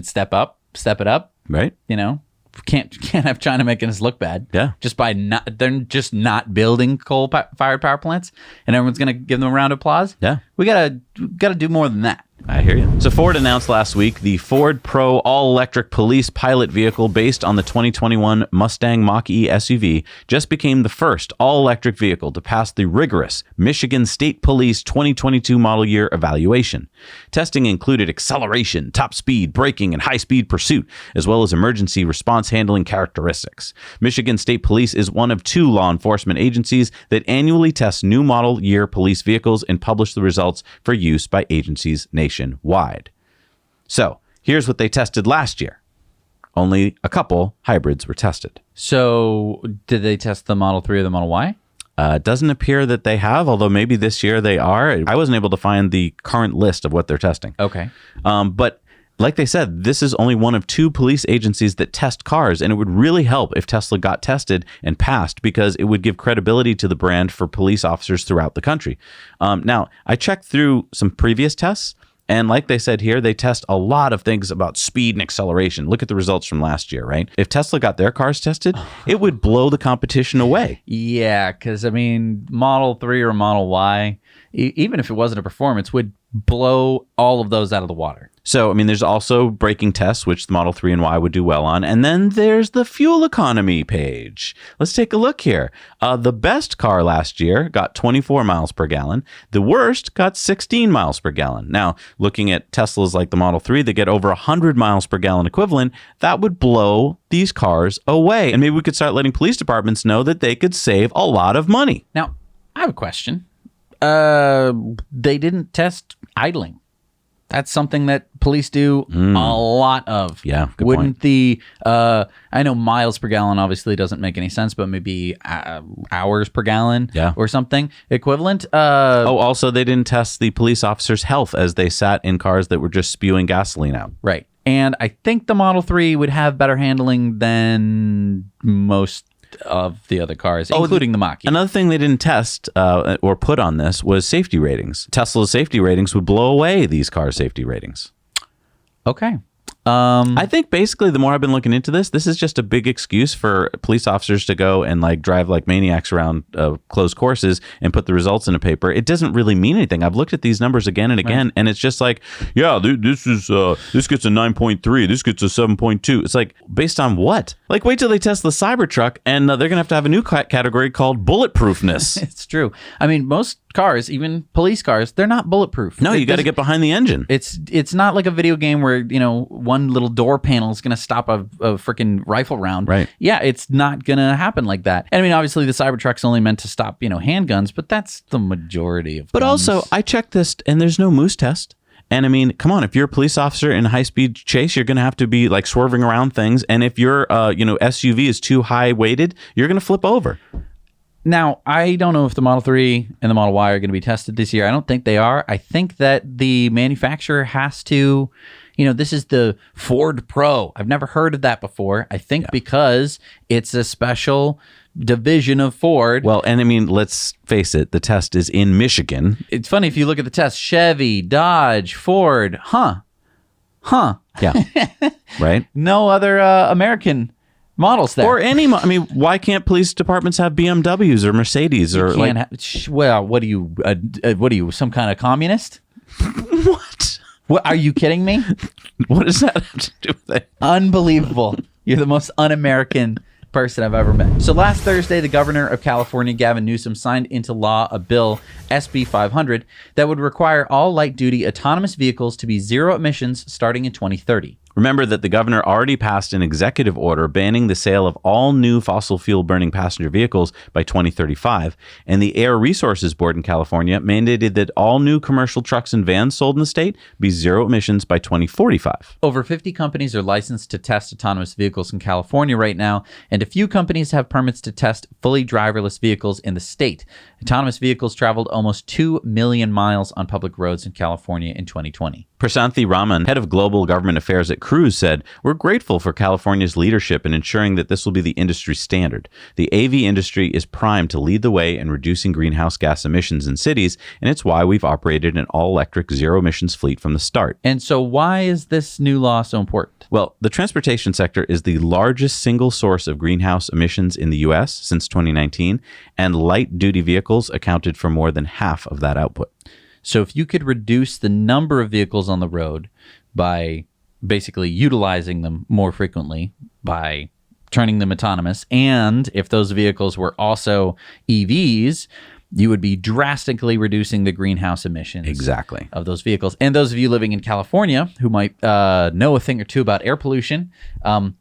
step it up. Right. Can't have China making us look bad. Yeah. Just by they're just not building coal-fired power plants, and everyone's gonna give them a round of applause. Yeah. We gotta do more than that. I hear you. So Ford announced last week the Ford Pro all-electric police pilot vehicle based on the 2021 Mustang Mach-E SUV just became the first all-electric vehicle to pass the rigorous Michigan State Police 2022 model year evaluation. Testing included acceleration, top speed, braking, and high-speed pursuit, as well as emergency response handling characteristics. Michigan State Police is one of 2 law enforcement agencies that annually test new model year police vehicles and publish the results for use by agencies nationwide. So here's what they tested last year. Only a couple hybrids were tested. So did they test the Model 3 or the Model Y? It doesn't appear that they have, although maybe this year they are. I wasn't able to find the current list of what they're testing. Okay. But like they said, this is only one of 2 police agencies that test cars, and it would really help if Tesla got tested and passed because it would give credibility to the brand for police officers throughout the country. Now, I checked through some previous tests, and like they said here, they test a lot of things about speed and acceleration. Look at the results from last year, right? If Tesla got their cars tested, it would blow the competition away. Yeah, because, I mean, Model 3 or Model Y, even if it wasn't a performance, would blow all of those out of the water. So, I mean, there's also braking tests, which the Model 3 and Y would do well on. And then there's the fuel economy page. Let's take a look here. The best car last year got 24 miles per gallon. The worst got 16 miles per gallon. Now, looking at Teslas like the Model 3 that get over 100 miles per gallon equivalent, that would blow these cars away. And maybe we could start letting police departments know that they could save a lot of money. Now, I have a question. They didn't test idling. That's something that police do a lot of. Yeah, good Wouldn't the, I know miles per gallon obviously doesn't make any sense, but maybe hours per gallon or something equivalent. Also, they didn't test the police officers' health as they sat in cars that were just spewing gasoline out. Right. And I think the Model 3 would have better handling than most of the other cars, including the Mach-E. Another thing they didn't test or put on this was safety ratings. Tesla's safety ratings would blow away these cars' safety ratings. Okay. I think basically the more I've been looking into this is just a big excuse for police officers to go and like drive like maniacs around closed courses and put the results in a paper. It doesn't really mean anything. I've looked at these numbers again and again, and it's just like, yeah, this gets a 9.3, this gets a 7.2. It's like, based on what? Like, wait till they test the Cybertruck, and they're gonna have a new category called bulletproofness. It's true. I mean, most cars, even police cars, they're not bulletproof. No, you got to get behind the engine. It's not like a video game where, one little door panel is going to stop a freaking rifle round. Right. Yeah, it's not going to happen like that. And I mean, obviously the Cybertruck's only meant to stop, handguns, but that's the majority of But guns. also, I checked this, and there's no moose test. And I mean, come on, if you're a police officer in a high-speed chase, you're going to have to be like swerving around things. And if your SUV is too high weighted, you're going to flip over. Now, I don't know if the Model 3 and the Model Y are going to be tested this year. I don't think they are. I think that the manufacturer has to, this is the Ford Pro. I've never heard of that before. I think because it's a special division of Ford. Well, and I mean, let's face it, the test is in Michigan. It's funny if you look at the test, Chevy, Dodge, Ford, Yeah. Right? no other American models there. Or any, why can't police departments have BMWs or Mercedes or well, what are you, some kind of communist? What? What, are you kidding me? What does that have to do with it? Unbelievable. You're the most un-American person I've ever met. So last Thursday, the governor of California, Gavin Newsom, signed into law a bill, SB 500, that would require all light-duty autonomous vehicles to be zero emissions starting in 2030. Remember that the governor already passed an executive order banning the sale of all new fossil fuel burning passenger vehicles by 2035, and the Air Resources Board in California mandated that all new commercial trucks and vans sold in the state be zero emissions by 2045. Over 50 companies are licensed to test autonomous vehicles in California right now, and a few companies have permits to test fully driverless vehicles in the state. Autonomous vehicles traveled almost 2 million miles on public roads in California in 2020. Prasanthi Raman, head of global government affairs at Cruise, said, "We're grateful for California's leadership in ensuring that this will be the industry standard. The AV industry is primed to lead the way in reducing greenhouse gas emissions in cities, and it's why we've operated an all-electric zero-emissions fleet from the start." And so why is this new law so important? Well, the transportation sector is the largest single source of greenhouse emissions in the U.S. since 2019, and light-duty vehicles accounted for more than half of that output. So if you could reduce the number of vehicles on the road by basically utilizing them more frequently, by turning them autonomous, and if those vehicles were also EVs, you would be drastically reducing the greenhouse emissions of those vehicles. And those of you living in California who might know a thing or two about air pollution,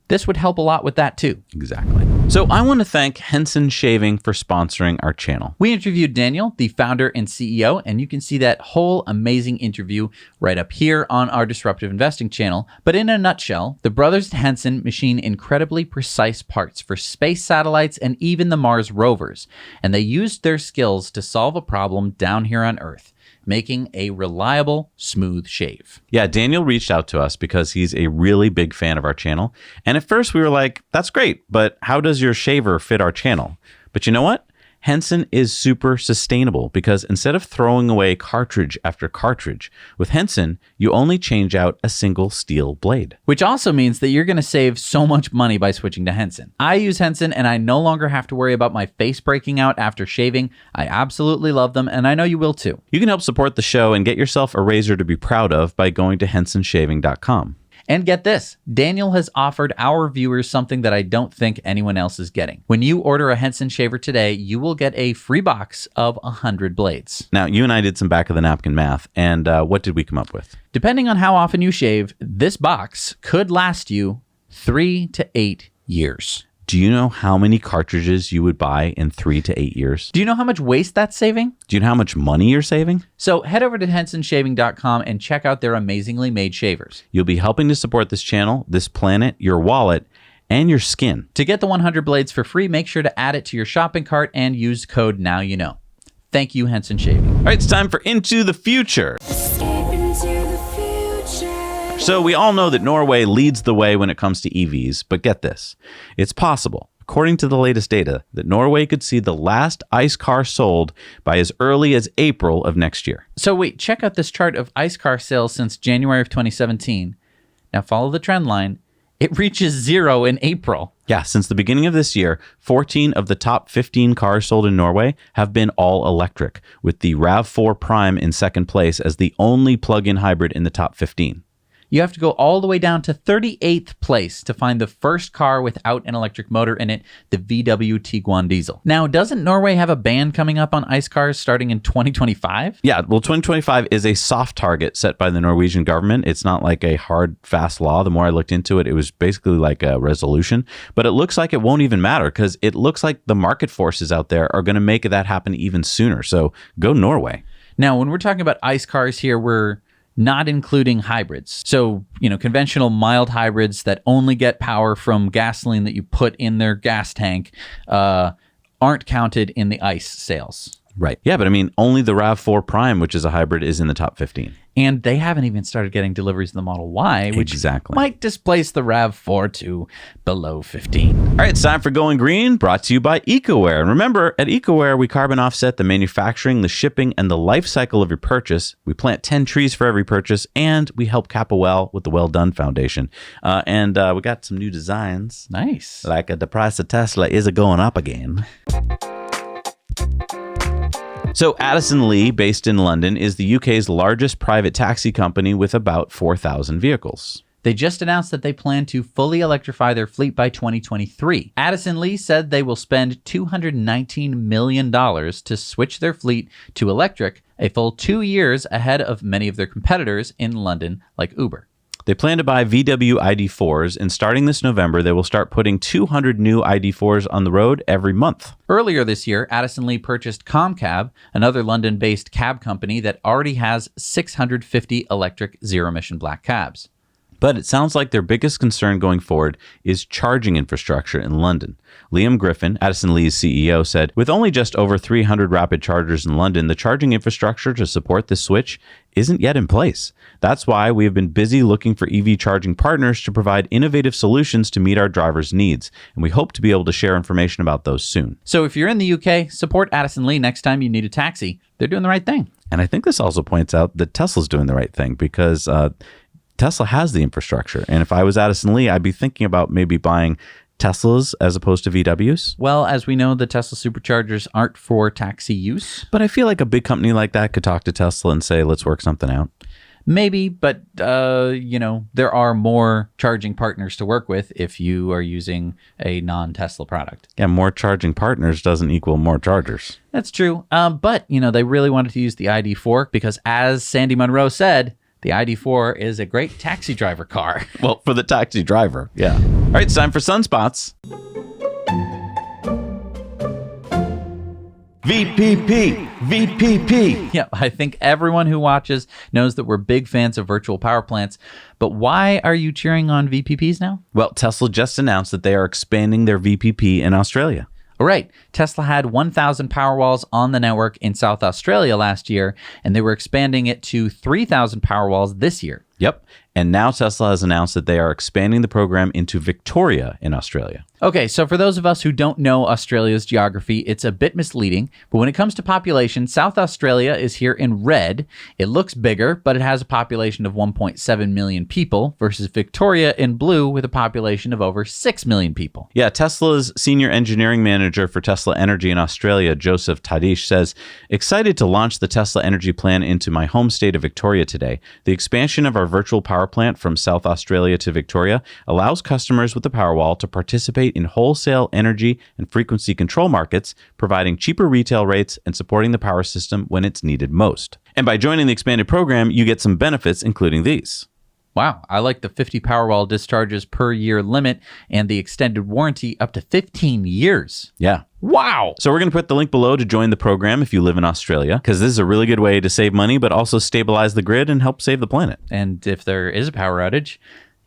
this would help a lot with that too. Exactly. So I want to thank Henson Shaving for sponsoring our channel. We interviewed Daniel, the founder and CEO, and you can see that whole amazing interview right up here on our Disruptive Investing channel. But in a nutshell, the brothers Henson machine incredibly precise parts for space satellites and even the Mars rovers, and they used their skills to solve a problem down here on Earth, making a reliable, smooth shave. Yeah, Daniel reached out to us because he's a really big fan of our channel. And at first we were like, that's great, but how does your shaver fit our channel? But you know what? Henson is super sustainable because instead of throwing away cartridge after cartridge, with Henson, you only change out a single steel blade. Which also means that you're going to save so much money by switching to Henson. I use Henson and I no longer have to worry about my face breaking out after shaving. I absolutely love them, and I know you will too. You can help support the show and get yourself a razor to be proud of by going to hensonshaving.com. And get this, Daniel has offered our viewers something that I don't think anyone else is getting. When you order a Henson shaver today, you will get a free box of 100 blades. Now, you and I did some back of the napkin math, and what did we come up with? Depending on how often you shave, this box could last you 3 to 8 years. Do you know how many cartridges you would buy in 3 to 8 years? Do you know how much waste that's saving? Do you know how much money you're saving? So head over to hensonshaving.com and check out their amazingly made shavers. You'll be helping to support this channel, this planet, your wallet, and your skin. To get the 100 blades for free, make sure to add it to your shopping cart and use code NOWYOUKNOW. Thank you, Henson Shaving. All right, it's time for Into the Future. So we all know that Norway leads the way when it comes to EVs, but get this. It's possible, according to the latest data, that Norway could see the last ICE car sold by as early as April of next year. So wait, check out this chart of ICE car sales since January of 2017. Now follow the trend line. It reaches 0 in April. Yeah, since the beginning of this year, 14 of the top 15 cars sold in Norway have been all electric, with the RAV4 Prime in second place as the only plug-in hybrid in the top 15. You have to go all the way down to 38th place to find the first car without an electric motor in it, the VW Tiguan diesel. Now, doesn't Norway have a ban coming up on ICE cars starting in 2025? Yeah, well, 2025 is a soft target set by the Norwegian government. It's not like a hard, fast law. The more I looked into it, it was basically like a resolution. But it looks like it won't even matter because it looks like the market forces out there are going to make that happen even sooner. So go Norway. Now, when we're talking about ICE cars here, we're not including hybrids. So, conventional mild hybrids that only get power from gasoline that you put in their gas tank aren't counted in the ICE sales. Right. Yeah, but I mean, only the RAV4 Prime, which is a hybrid, is in the top 15. And they haven't even started getting deliveries of the Model Y, which might displace the RAV4 to below 15. All right, it's time for Going Green, brought to you by EcoWare. And remember, at EcoWare, we carbon offset the manufacturing, the shipping, and the life cycle of your purchase. We plant 10 trees for every purchase, and we help cap a well with the Well Done Foundation. And we got some new designs. Nice. Like the price of Tesla is going up again. So Addison Lee, based in London, is the UK's largest private taxi company with about 4,000 vehicles. They just announced that they plan to fully electrify their fleet by 2023. Addison Lee said they will spend $219 million to switch their fleet to electric, a full 2 years ahead of many of their competitors in London, like Uber. They plan to buy VW ID4s, and starting this November, they will start putting 200 new ID4s on the road every month. Earlier this year, Addison Lee purchased ComCab, another London-based cab company that already has 650 electric zero-emission black cabs. But it sounds like their biggest concern going forward is charging infrastructure in London. Liam Griffin, Addison Lee's CEO, said, with only just over 300 rapid chargers in London, the charging infrastructure to support this switch isn't yet in place. That's why we have been busy looking for EV charging partners to provide innovative solutions to meet our drivers' needs, and we hope to be able to share information about those soon. So if you're in the UK, support Addison Lee next time you need a taxi. They're doing the right thing. And I think this also points out that Tesla's doing the right thing, because Tesla has the infrastructure. And if I was Addison Lee, I'd be thinking about maybe buying Teslas as opposed to VWs. Well, as we know, the Tesla Superchargers aren't for taxi use. But I feel like a big company like that could talk to Tesla and say, let's work something out. Maybe, but, there are more charging partners to work with if you are using a non-Tesla product. Yeah, more charging partners doesn't equal more chargers. That's true. But, they really wanted to use the ID4 because, as Sandy Munro said, the ID4 is a great taxi driver car. Well, for the taxi driver, yeah. All right, it's time for Sunspots. VPP. Yeah, I think everyone who watches knows that we're big fans of virtual power plants. But why are you cheering on VPPs now? Well, Tesla just announced that they are expanding their VPP in Australia. All right, Tesla had 1,000 Powerwalls on the network in South Australia last year, and they were expanding it to 3,000 Powerwalls this year. Yep. And now Tesla has announced that they are expanding the program into Victoria in Australia. Okay, so for those of us who don't know Australia's geography, it's a bit misleading. But when it comes to population, South Australia is here in red. It looks bigger, but it has a population of 1.7 million people versus Victoria in blue with a population of over 6 million people. Yeah, Tesla's senior engineering manager for Tesla Energy in Australia, Joseph Tadish, says, excited to launch the Tesla Energy plan into my home state of Victoria today. The expansion of our virtual power plant from South Australia to Victoria allows customers with the Powerwall to participate in wholesale energy and frequency control markets, providing cheaper retail rates and supporting the power system when it's needed most. And by joining the expanded program, you get some benefits, including these. Wow, I like the 50 Powerwall discharges per year limit and the extended warranty up to 15 years. Yeah. Wow. So we're going to put the link below to join the program if you live in Australia, because this is a really good way to save money, but also stabilize the grid and help save the planet. And if there is a power outage,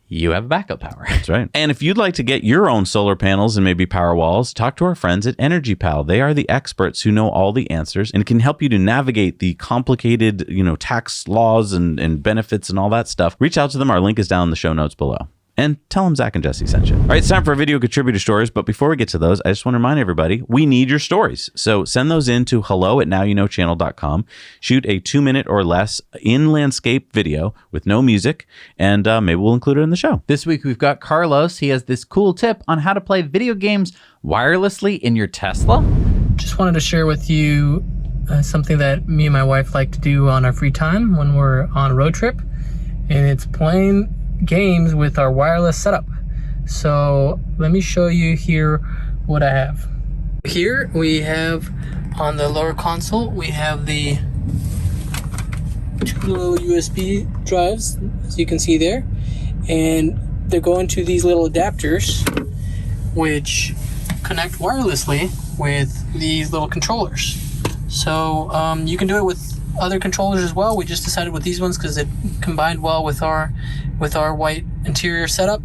you have backup power. That's right. And if you'd like to get your own solar panels and maybe power walls, talk to our friends at Energy Pal. They are the experts who know all the answers and can help you to navigate the complicated, tax laws and benefits and all that stuff. Reach out to them. Our link is down in the show notes below. And tell them Zach and Jesse sent you. All right, it's time for video contributor stories. But before we get to those, I just want to remind everybody, we need your stories. So send those in to hello@nowyouknowchannel.com. Shoot a 2-minute or less in-landscape video with no music, and maybe we'll include it in the show. This week we've got Carlos. He has this cool tip on how to play video games wirelessly in your Tesla. Just wanted to share with you something that me and my wife like to do on our free time when we're on a road trip, and it's playing games with our wireless setup. So let me show you here what I have. Here we have on the lower console, we have the 2 little USB drives, as you can see there, and they're going to these little adapters which connect wirelessly with these little controllers. So you can do it with other controllers as well. We just decided with these ones because it combined well with our white interior setup.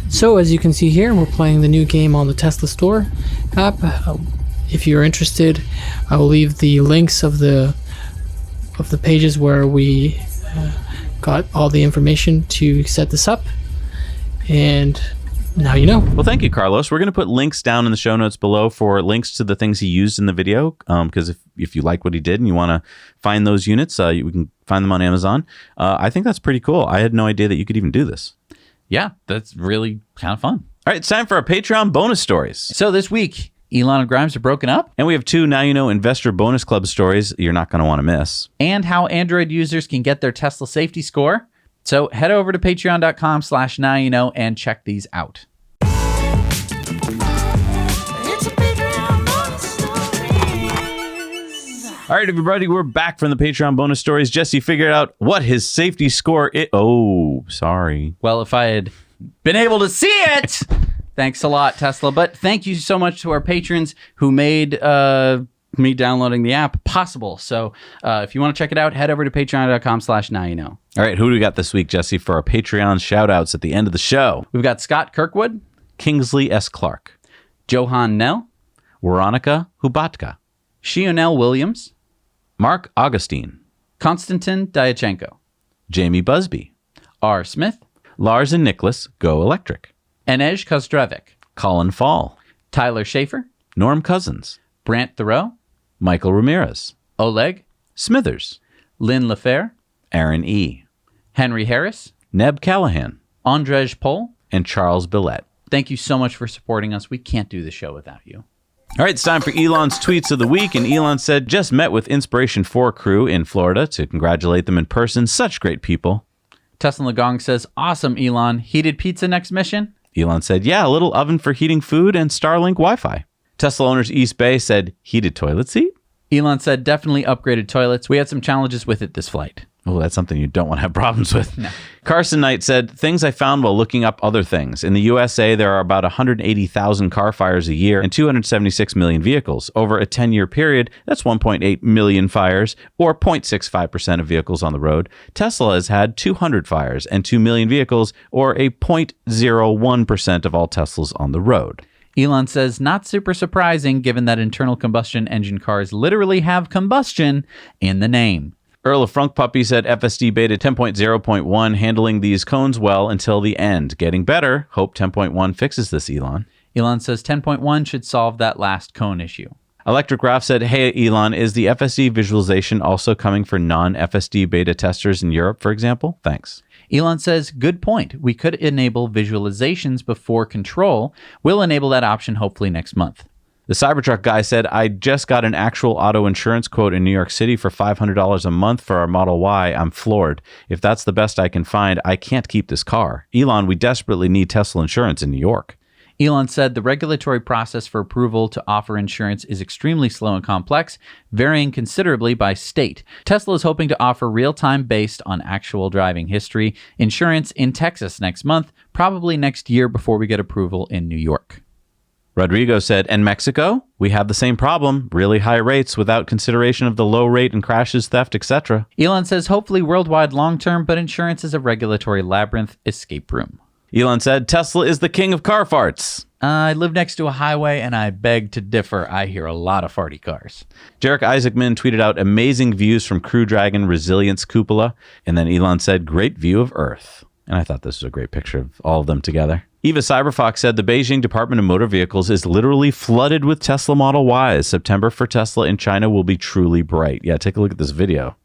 So as you can see here, we're playing the new game on the Tesla Store app. If you're interested, I will leave the links of the pages where we got all the information to set this up. And now you know. Well, thank you, Carlos. We're going to put links down in the show notes below for links to the things he used in the video, because if you like what he did and you want to find those units, we can find them on Amazon. I think that's pretty cool. I had no idea that you could even do this. Yeah, that's really kind of fun. All right, it's time for our Patreon bonus stories. So this week, Elon and Grimes are broken up. And we have 2 Now You Know Investor Bonus Club stories you're not going to want to miss. And how Android users can get their Tesla safety score. So head over to patreon.com/nowyouknow and check these out. All right, everybody, we're back from the Patreon bonus stories. Jesse figured out what his safety score is. Oh, sorry. Well, if I had been able to see it, thanks a lot, Tesla. But thank you so much to our patrons who made me downloading the app possible. So if you want to check it out, head over to patreon.com/nowyouknow. All right, who do we got this week, Jesse, for our Patreon shout-outs at the end of the show? We've got Scott Kirkwood, Kingsley S. Clark, Johan Nell, Veronica Hubatka, Shionel Williams, Mark Augustine, Konstantin Dyachenko, Jamie Busby, R. Smith, Lars and Nicholas Go Electric, Enej Kozdrevic, Colin Fall, Tyler Schaefer, Norm Cousins, Brant Thoreau, Michael Ramirez, Oleg, Smithers, Lynn Lefair, Aaron E., Henry Harris, Neb Callahan, Andrzej Pol, and Charles Billette. Thank you so much for supporting us. We can't do the show without you. All right, it's time for Elon's tweets of the week. And Elon said, just met with Inspiration 4 crew in Florida to congratulate them in person. Such great people. Tesla Lagong says, awesome, Elon. Heated pizza next mission? Elon said, yeah, a little oven for heating food and Starlink Wi-Fi. Tesla owners East Bay said, heated toilet seat? Elon said, definitely upgraded toilets. We had some challenges with it this flight. Oh, that's something you don't want to have problems with. No. Carson Knight said, things I found while looking up other things. In the USA, there are about 180,000 car fires a year and 276 million vehicles. Over a 10-year period, that's 1.8 million fires, or 0.65% of vehicles on the road. Tesla has had 200 fires and 2 million vehicles, or a 0.01% of all Teslas on the road. Elon says, not super surprising given that internal combustion engine cars literally have combustion in the name. Earl of Frunk Puppy said FSD beta 10.0.1 handling these cones well until the end. Getting better. Hope 10.1 fixes this, Elon. Elon says 10.1 should solve that last cone issue. Electric Graph said, hey, Elon, is the FSD visualization also coming for non-FSD beta testers in Europe, for example? Thanks. Elon says, good point. We could enable visualizations before control. We'll enable that option hopefully next month. The Cybertruck guy said, I just got an actual auto insurance quote in New York City for $500 a month for our Model Y. I'm floored. If that's the best I can find, I can't keep this car. Elon, we desperately need Tesla insurance in New York. Elon said the regulatory process for approval to offer insurance is extremely slow and complex, varying considerably by state. Tesla is hoping to offer real-time based on actual driving history insurance in Texas next month, probably next year before we get approval in New York. Rodrigo said, and Mexico? We have the same problem. Really high rates without consideration of the low rate and crashes, theft, etc. Elon says hopefully worldwide long-term, but insurance is a regulatory labyrinth escape room. Elon said, Tesla is the king of car farts. I live next to a highway and I beg to differ. I hear a lot of farty cars. Jarek Isaacman tweeted out amazing views from Crew Dragon Resilience Cupola. And then Elon said, great view of Earth. And I thought this was a great picture of all of them together. Eva Cyberfox said the Beijing Department of Motor Vehicles is literally flooded with Tesla Model Ys. September for Tesla in China will be truly bright. Yeah, take a look at this video.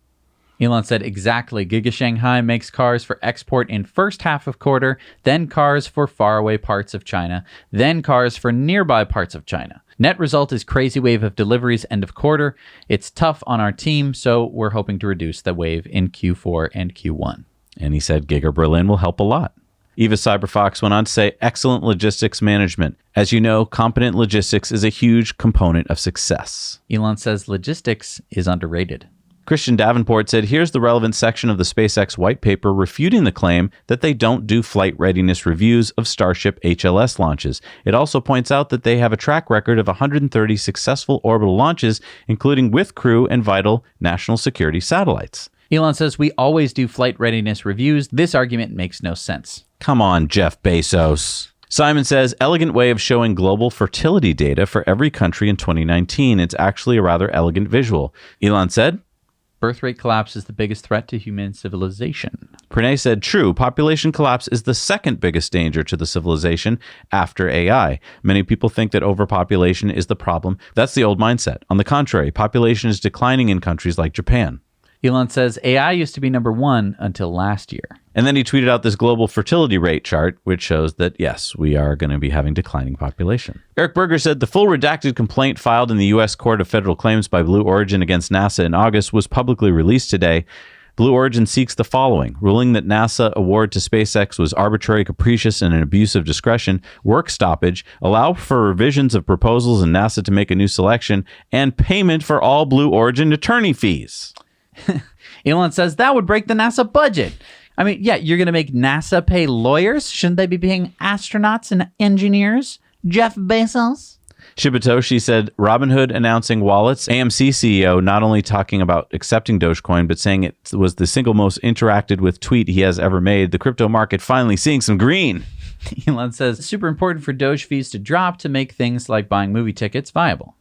Elon said exactly. Giga Shanghai makes cars for export in first half of quarter, then cars for faraway parts of China, then cars for nearby parts of China. Net result is crazy wave of deliveries end of quarter. It's tough on our team, so we're hoping to reduce the wave in Q4 and Q1. And he said Giga Berlin will help a lot. Eva Cyberfox went on to say, excellent logistics management. As you know, competent logistics is a huge component of success. Elon says logistics is underrated. Christian Davenport said, here's the relevant section of the SpaceX white paper refuting the claim that they don't do flight readiness reviews of Starship HLS launches. It also points out that they have a track record of 130 successful orbital launches, including with crew and vital national security satellites. Elon says, we always do flight readiness reviews. This argument makes no sense. Come on, Jeff Bezos. Simon says, elegant way of showing global fertility data for every country in 2019. It's actually a rather elegant visual. Elon said, birth rate collapse is the biggest threat to human civilization. Pranay said, true, population collapse is the second biggest danger to the civilization after AI. Many people think that overpopulation is the problem. That's the old mindset. On the contrary, population is declining in countries like Japan. Elon says AI used to be number one until last year. And then he tweeted out this global fertility rate chart, which shows that, yes, we are going to be having declining population. Eric Berger said the full redacted complaint filed in the U.S. Court of Federal Claims by Blue Origin against NASA in August was publicly released today. Blue Origin seeks the following: ruling that NASA award to SpaceX was arbitrary, capricious, and an abuse of discretion, work stoppage, allow for revisions of proposals and NASA to make a new selection, and payment for all Blue Origin attorney fees. Elon says that would break the NASA budget. I mean, yeah, you're going to make NASA pay lawyers? Shouldn't they be paying astronauts and engineers? Jeff Bezos? Shibatoshi said Robinhood announcing wallets. AMC CEO not only talking about accepting Dogecoin, but saying it was the single most interacted with tweet he has ever made. The crypto market finally seeing some green. Elon says super important for Doge fees to drop to make things like buying movie tickets viable.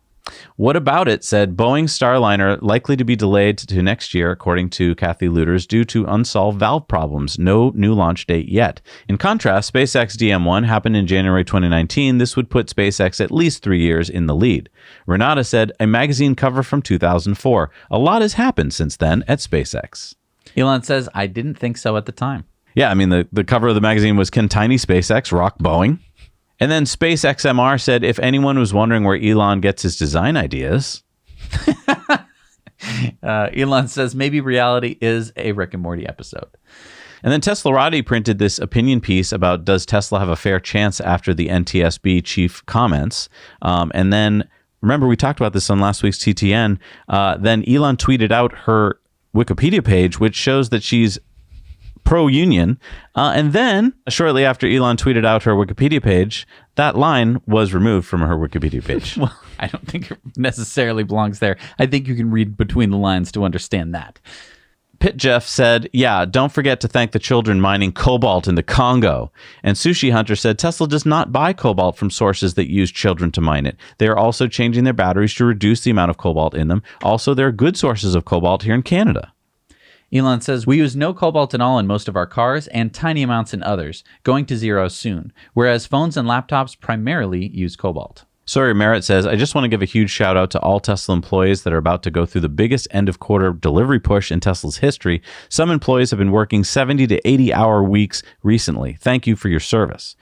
What About It said Boeing Starliner likely to be delayed to next year, according to Kathy Luters, due to unsolved valve problems. No new launch date yet. In contrast, SpaceX DM1 happened in January 2019. This would put SpaceX at least 3 years in the lead. Renata said a magazine cover from 2004. A lot has happened since then at SpaceX. Elon says, I didn't think so at the time. Yeah, I mean, the cover of the magazine was Can Tiny SpaceX Rock Boeing? And then SpaceXMR said if anyone was wondering where Elon gets his design ideas. Elon says maybe reality is a Rick and Morty episode. And then Teslarati printed this opinion piece about does Tesla have a fair chance after the NTSB chief comments. And then, remember, we talked about this on last week's TTN. Then Elon tweeted out her Wikipedia page, which shows that she's pro-union. And then, shortly after Elon tweeted out her Wikipedia page, that line was removed from her Wikipedia page. Well, I don't think it necessarily belongs there. I think you can read between the lines to understand that. Pit Jeff said, yeah, don't forget to thank the children mining cobalt in the Congo. And Sushi Hunter said, Tesla does not buy cobalt from sources that use children to mine it. They are also changing their batteries to reduce the amount of cobalt in them. Also, there are good sources of cobalt here in Canada. Elon says, we use no cobalt at all in most of our cars and tiny amounts in others, going to zero soon, whereas phones and laptops primarily use cobalt. Sawyer Merritt says, I just want to give a huge shout out to all Tesla employees that are about to go through the biggest end of quarter delivery push in Tesla's history. Some employees have been working 70 to 80 hour weeks recently. Thank you for your service.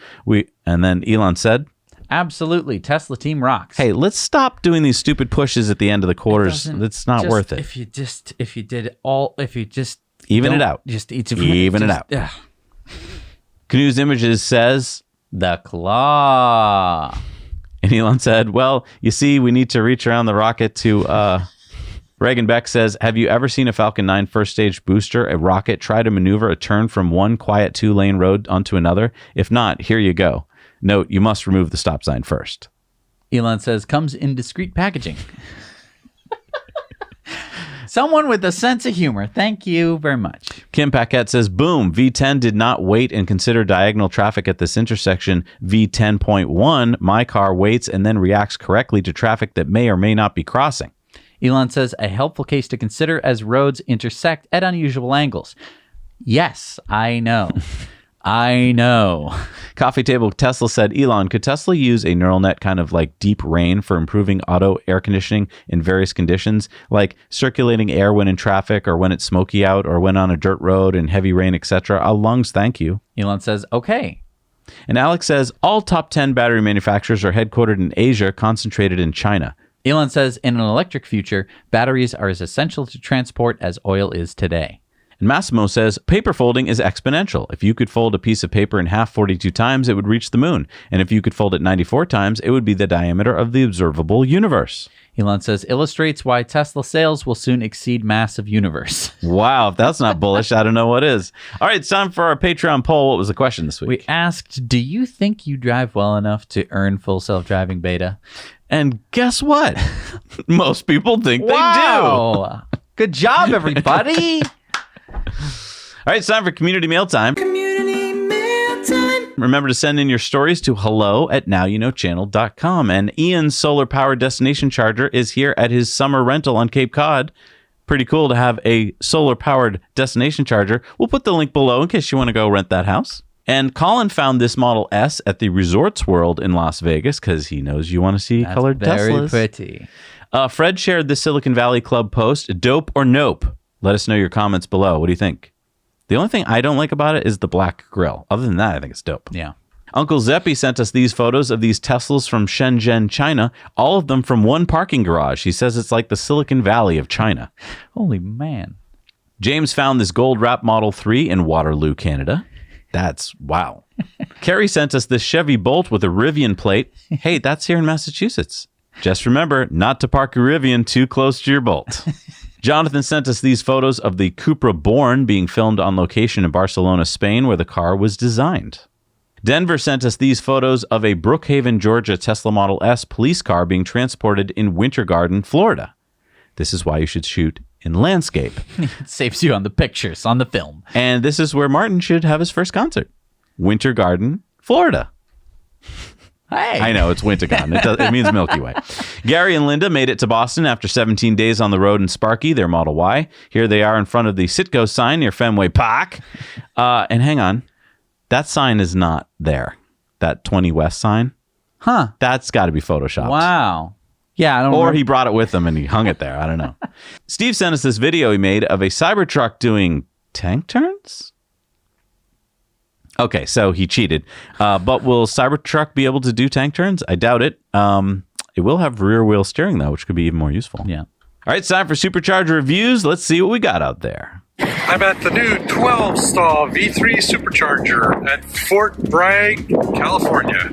And then Elon said, absolutely. Tesla team rocks. Hey, let's stop doing these stupid pushes at the end of the quarters. It's not worth it. If you just even it out. Even it out. Yeah. Canoes Images says, the claw. And Elon said, well, you see, we need to reach around the rocket to... Reagan Beck says, have you ever seen a Falcon 9 first stage booster, a rocket, try to maneuver a turn from one quiet 2-lane road onto another? If not, here you go. Note, you must remove the stop sign first. Elon says, comes in discreet packaging. Someone with a sense of humor. Thank you very much. Kim Paquette says, boom, V10 did not wait and consider diagonal traffic at this intersection. V10.1, my car waits and then reacts correctly to traffic that may or may not be crossing. Elon says, a helpful case to consider as roads intersect at unusual angles. Yes, I know. I know. Coffee Table Tesla said, Elon, could Tesla use a neural net kind of like deep rain for improving auto air conditioning in various conditions, like circulating air when in traffic or when it's smoky out or when on a dirt road and heavy rain, etc.? Lungs, thank you. Elon says, okay. And Alex says, all top 10 battery manufacturers are headquartered in Asia, concentrated in China. Elon says, in an electric future, batteries are as essential to transport as oil is today. And Massimo says, paper folding is exponential. If you could fold a piece of paper in half 42 times, it would reach the moon. And if you could fold it 94 times, it would be the diameter of the observable universe. Elon says, illustrates why Tesla sales will soon exceed mass of universe. Wow, if that's not bullish, I don't know what is. All right, it's time for our Patreon poll. What was the question this week? We asked, do you think you drive well enough to earn full self-driving beta? And guess what? Most people think they do. Good job, everybody. All right, it's time for Community Mail Time. Community Mail Time. Remember to send in your stories to hello@nowyouknowchannel.com. And Ian's solar-powered destination charger is here at his summer rental on Cape Cod. Pretty cool to have a solar-powered destination charger. We'll put the link below in case you want to go rent that house. And Colin found this Model S at the Resorts World in Las Vegas because he knows you want to see colored Teslas. Very pretty. Fred shared the Silicon Valley Club post, dope or nope? Let us know your comments below. What do you think? The only thing I don't like about it is the black grille. Other than that, I think it's dope. Yeah. Uncle Zeppi sent us these photos of these Teslas from Shenzhen, China, all of them from one parking garage. He says it's like the Silicon Valley of China. Holy man. James found this gold wrap Model 3 in Waterloo, Canada. That's wow. Carrie sent us this Chevy Bolt with a Rivian plate. Hey, that's here in Massachusetts. Just remember not to park your Rivian too close to your Bolt. Jonathan sent us these photos of the Cupra Born being filmed on location in Barcelona, Spain, where the car was designed. Denver sent us these photos of a Brookhaven, Georgia Tesla Model S police car being transported in Winter Garden, Florida. This is why you should shoot in landscape. It saves you on the pictures, on the film. And this is where Martin should have his first concert. Winter Garden, Florida. Hey. I know, it's Winter Garden. It means Milky Way. Gary and Linda made it to Boston after 17 days on the road in Sparky, their Model Y. Here they are in front of the Citgo sign near Fenway Park. And hang on. That sign is not there. That 20 West sign. Huh. That's got to be Photoshopped. Wow. Yeah, I don't Or he brought it with him and he hung it there. I don't know. Steve sent us this video he made of a Cybertruck doing tank turns? Okay, so he cheated. But will Cybertruck be able to do tank turns? I doubt it. It will have rear wheel steering, though, which could be even more useful. Yeah. All right, it's time for Supercharger reviews. Let's see what we got out there. I'm at the new 12-stall V3 Supercharger at Fort Bragg, California.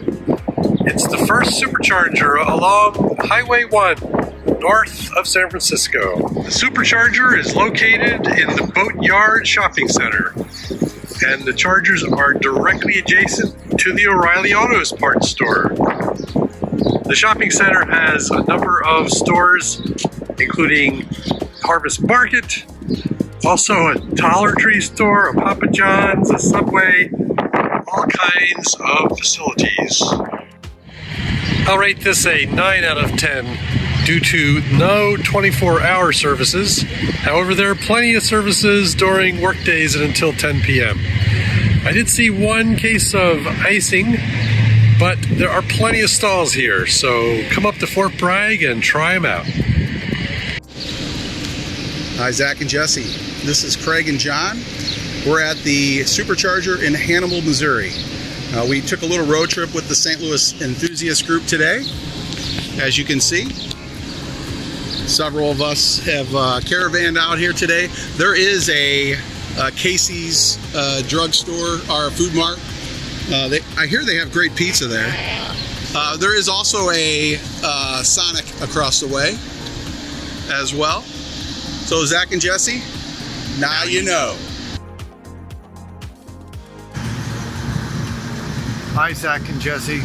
It's the first Supercharger along Highway 1, north of San Francisco. The Supercharger is located in the Boatyard Shopping Center, and the chargers are directly adjacent to the O'Reilly Autos parts store. The shopping center has a number of stores, including Harvest Market, also a Dollar Tree store, a Papa John's, a Subway, all kinds of facilities. I'll rate this a 9 out of 10 due to no 24-hour services. However, there are plenty of services during workdays and until 10 p.m. I did see one case of icing, but there are plenty of stalls here, so come up to Fort Bragg and try them out. Hi, Zach and Jesse. This is Craig and John. We're at the Supercharger in Hannibal, Missouri. We took a little road trip with the St. Louis Enthusiast Group today. As you can see, several of us have caravanned out here today. There is a Casey's drugstore or food mart. I hear they have great pizza there. There is also a Sonic across the way as well. So Zach and Jesse, now you know. Hi, Zach and Jesse.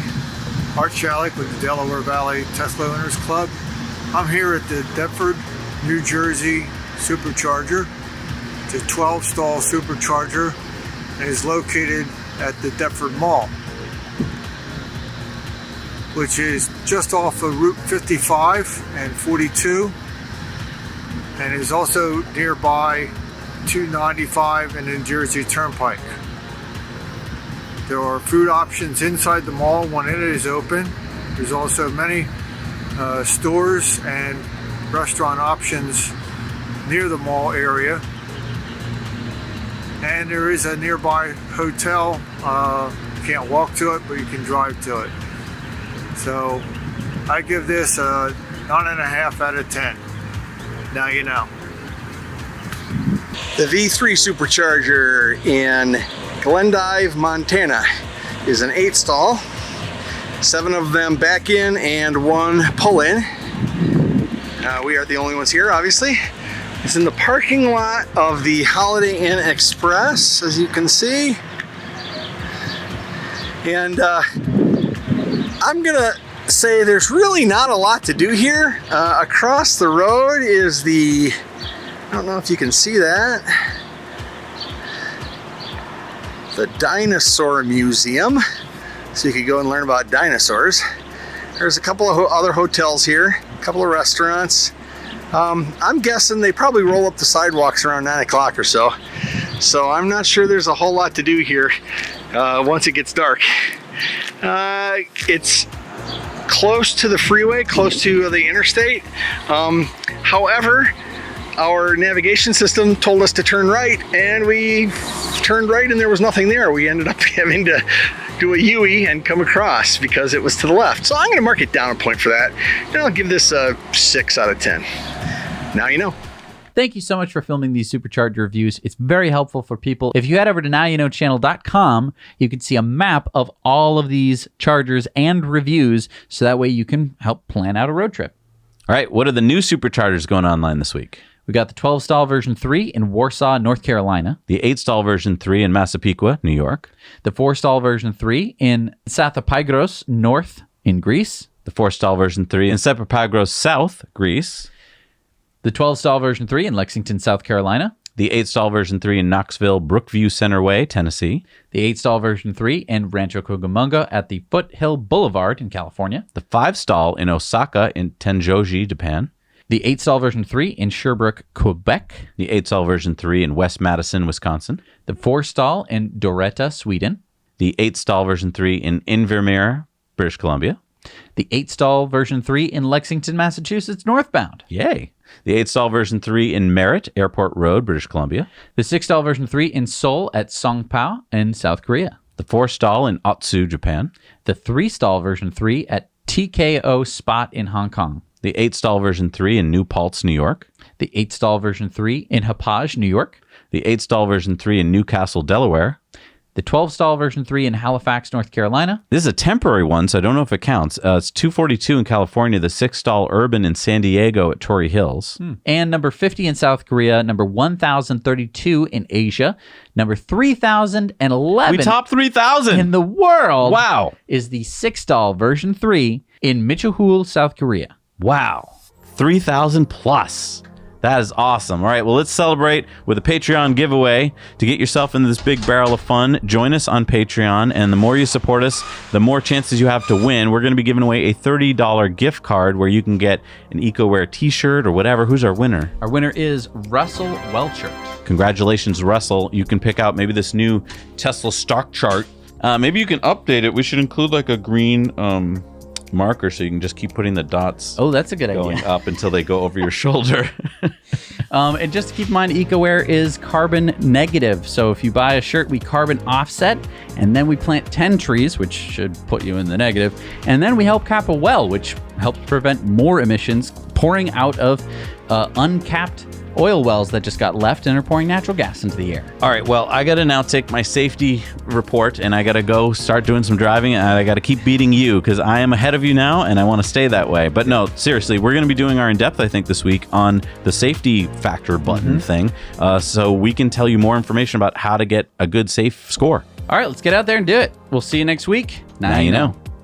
Art Shalik with the Delaware Valley Tesla Owners Club. I'm here at the Deptford, New Jersey Supercharger. It's a 12-stall Supercharger and is located at the Deptford Mall, which is just off of Route 55 and 42, and is also nearby 295 and the New Jersey Turnpike. There are food options inside the mall when it is open. There's also many stores and restaurant options near the mall area. And there is a nearby hotel. You can't walk to it, but you can drive to it. So I give this a 9.5 out of 10. Now you know. The V3 Supercharger in Glendive, Montana is an 8-stall. 7 of them back in and 1 pull in. We are the only ones here, obviously. It's in the parking lot of the Holiday Inn Express, as you can see. And I'm gonna say there's really not a lot to do here. Across the road is the, I don't know if you can see that, the Dinosaur Museum. So you could go and learn about dinosaurs. There's a couple of other hotels here, a couple of restaurants. I'm guessing they probably roll up the sidewalks around 9 o'clock or so. So I'm not sure there's a whole lot to do here once it gets dark. It's close to the freeway, close to the interstate. However, our navigation system told us to turn right, and we turned right and there was nothing there. We ended up having to do a U-E and come across because it was to the left. So I'm going to mark it down a point for that. And I'll give this a 6 out of 10. Now you know. Thank you so much for filming these Supercharger reviews. It's very helpful for people. If you head over to nowyouknowchannel.com, you can see a map of all of these chargers and reviews, so that way you can help plan out a road trip. All right, what are the new Superchargers going online this week? We got the 12-stall version 3 in Warsaw, North Carolina. The 8-stall version 3 in Massapequa, New York. The 4-stall version 3 in Sathapagros North in Greece. The 4-stall version 3 in Sepapagros South, Greece. The 12-stall version 3 in Lexington, South Carolina. The 8-stall version 3 in Knoxville, Brookview Center Way, Tennessee. The 8-stall version 3 in Rancho Cucamonga at the Foothill Boulevard in California. The 5-stall in Osaka in Tenjoji, Japan. The 8-stall version 3 in Sherbrooke, Quebec. The 8-stall version 3 in West Madison, Wisconsin. The 4-stall in Doretta, Sweden. The 8-stall version 3 in Invermere, British Columbia. The 8-stall version 3 in Lexington, Massachusetts, northbound. Yay. The 8-stall version 3 in Merritt, Airport Road, British Columbia. The 6-stall version 3 in Seoul at Songpao in South Korea. The 4-stall in Otsu, Japan. The 3-stall version 3 at TKO Spot in Hong Kong. The 8-stall version 3 in New Paltz, New York. The 8-stall version 3 in Hauppauge, New York. The 8-stall version 3 in Newcastle, Delaware. The 12-stall version 3 in Halifax, North Carolina. This is a temporary one, so I don't know if it counts. It's 242 in California, the 6-stall Urban in San Diego at Torrey Hills. And number 50 in South Korea, number 1,032 in Asia, number 3,011 We topped 3,000 in the world. Wow. Is the 6-stall version 3 in Michohul, South Korea. Wow. 3,000 plus. That is awesome. All right, well, let's celebrate with a Patreon giveaway. To get yourself into this big barrel of fun, join us on Patreon, and the more you support us, the more chances you have to win. We're going to be giving away a $30 gift card where you can get an EcoWare t-shirt or whatever. Who's our winner? Our winner is Russell Welchert. Congratulations, Russell. You can pick out maybe this new Tesla stock chart. Maybe you can update it. We should include like a green marker so you can just keep putting the dots That's a good going idea. up until they go over your shoulder. And just to keep in mind, EcoWare is carbon negative. So if you buy a shirt, we carbon offset, and then we plant 10 trees, which should put you in the negative. And then we help cap a well, which helps prevent more emissions pouring out of uncapped oil wells that just got left and are pouring natural gas into the air. All right, well, I got to now take my safety report, and I got to go start doing some driving, and I got to keep beating you because I am ahead of you now, and I want to stay that way. But no, seriously, we're going to be doing our in-depth, I think, this week on the safety factor button thing, so we can tell you more information about how to get a good safe score. All right, let's get out there and do it. We'll see you next week. Now you know.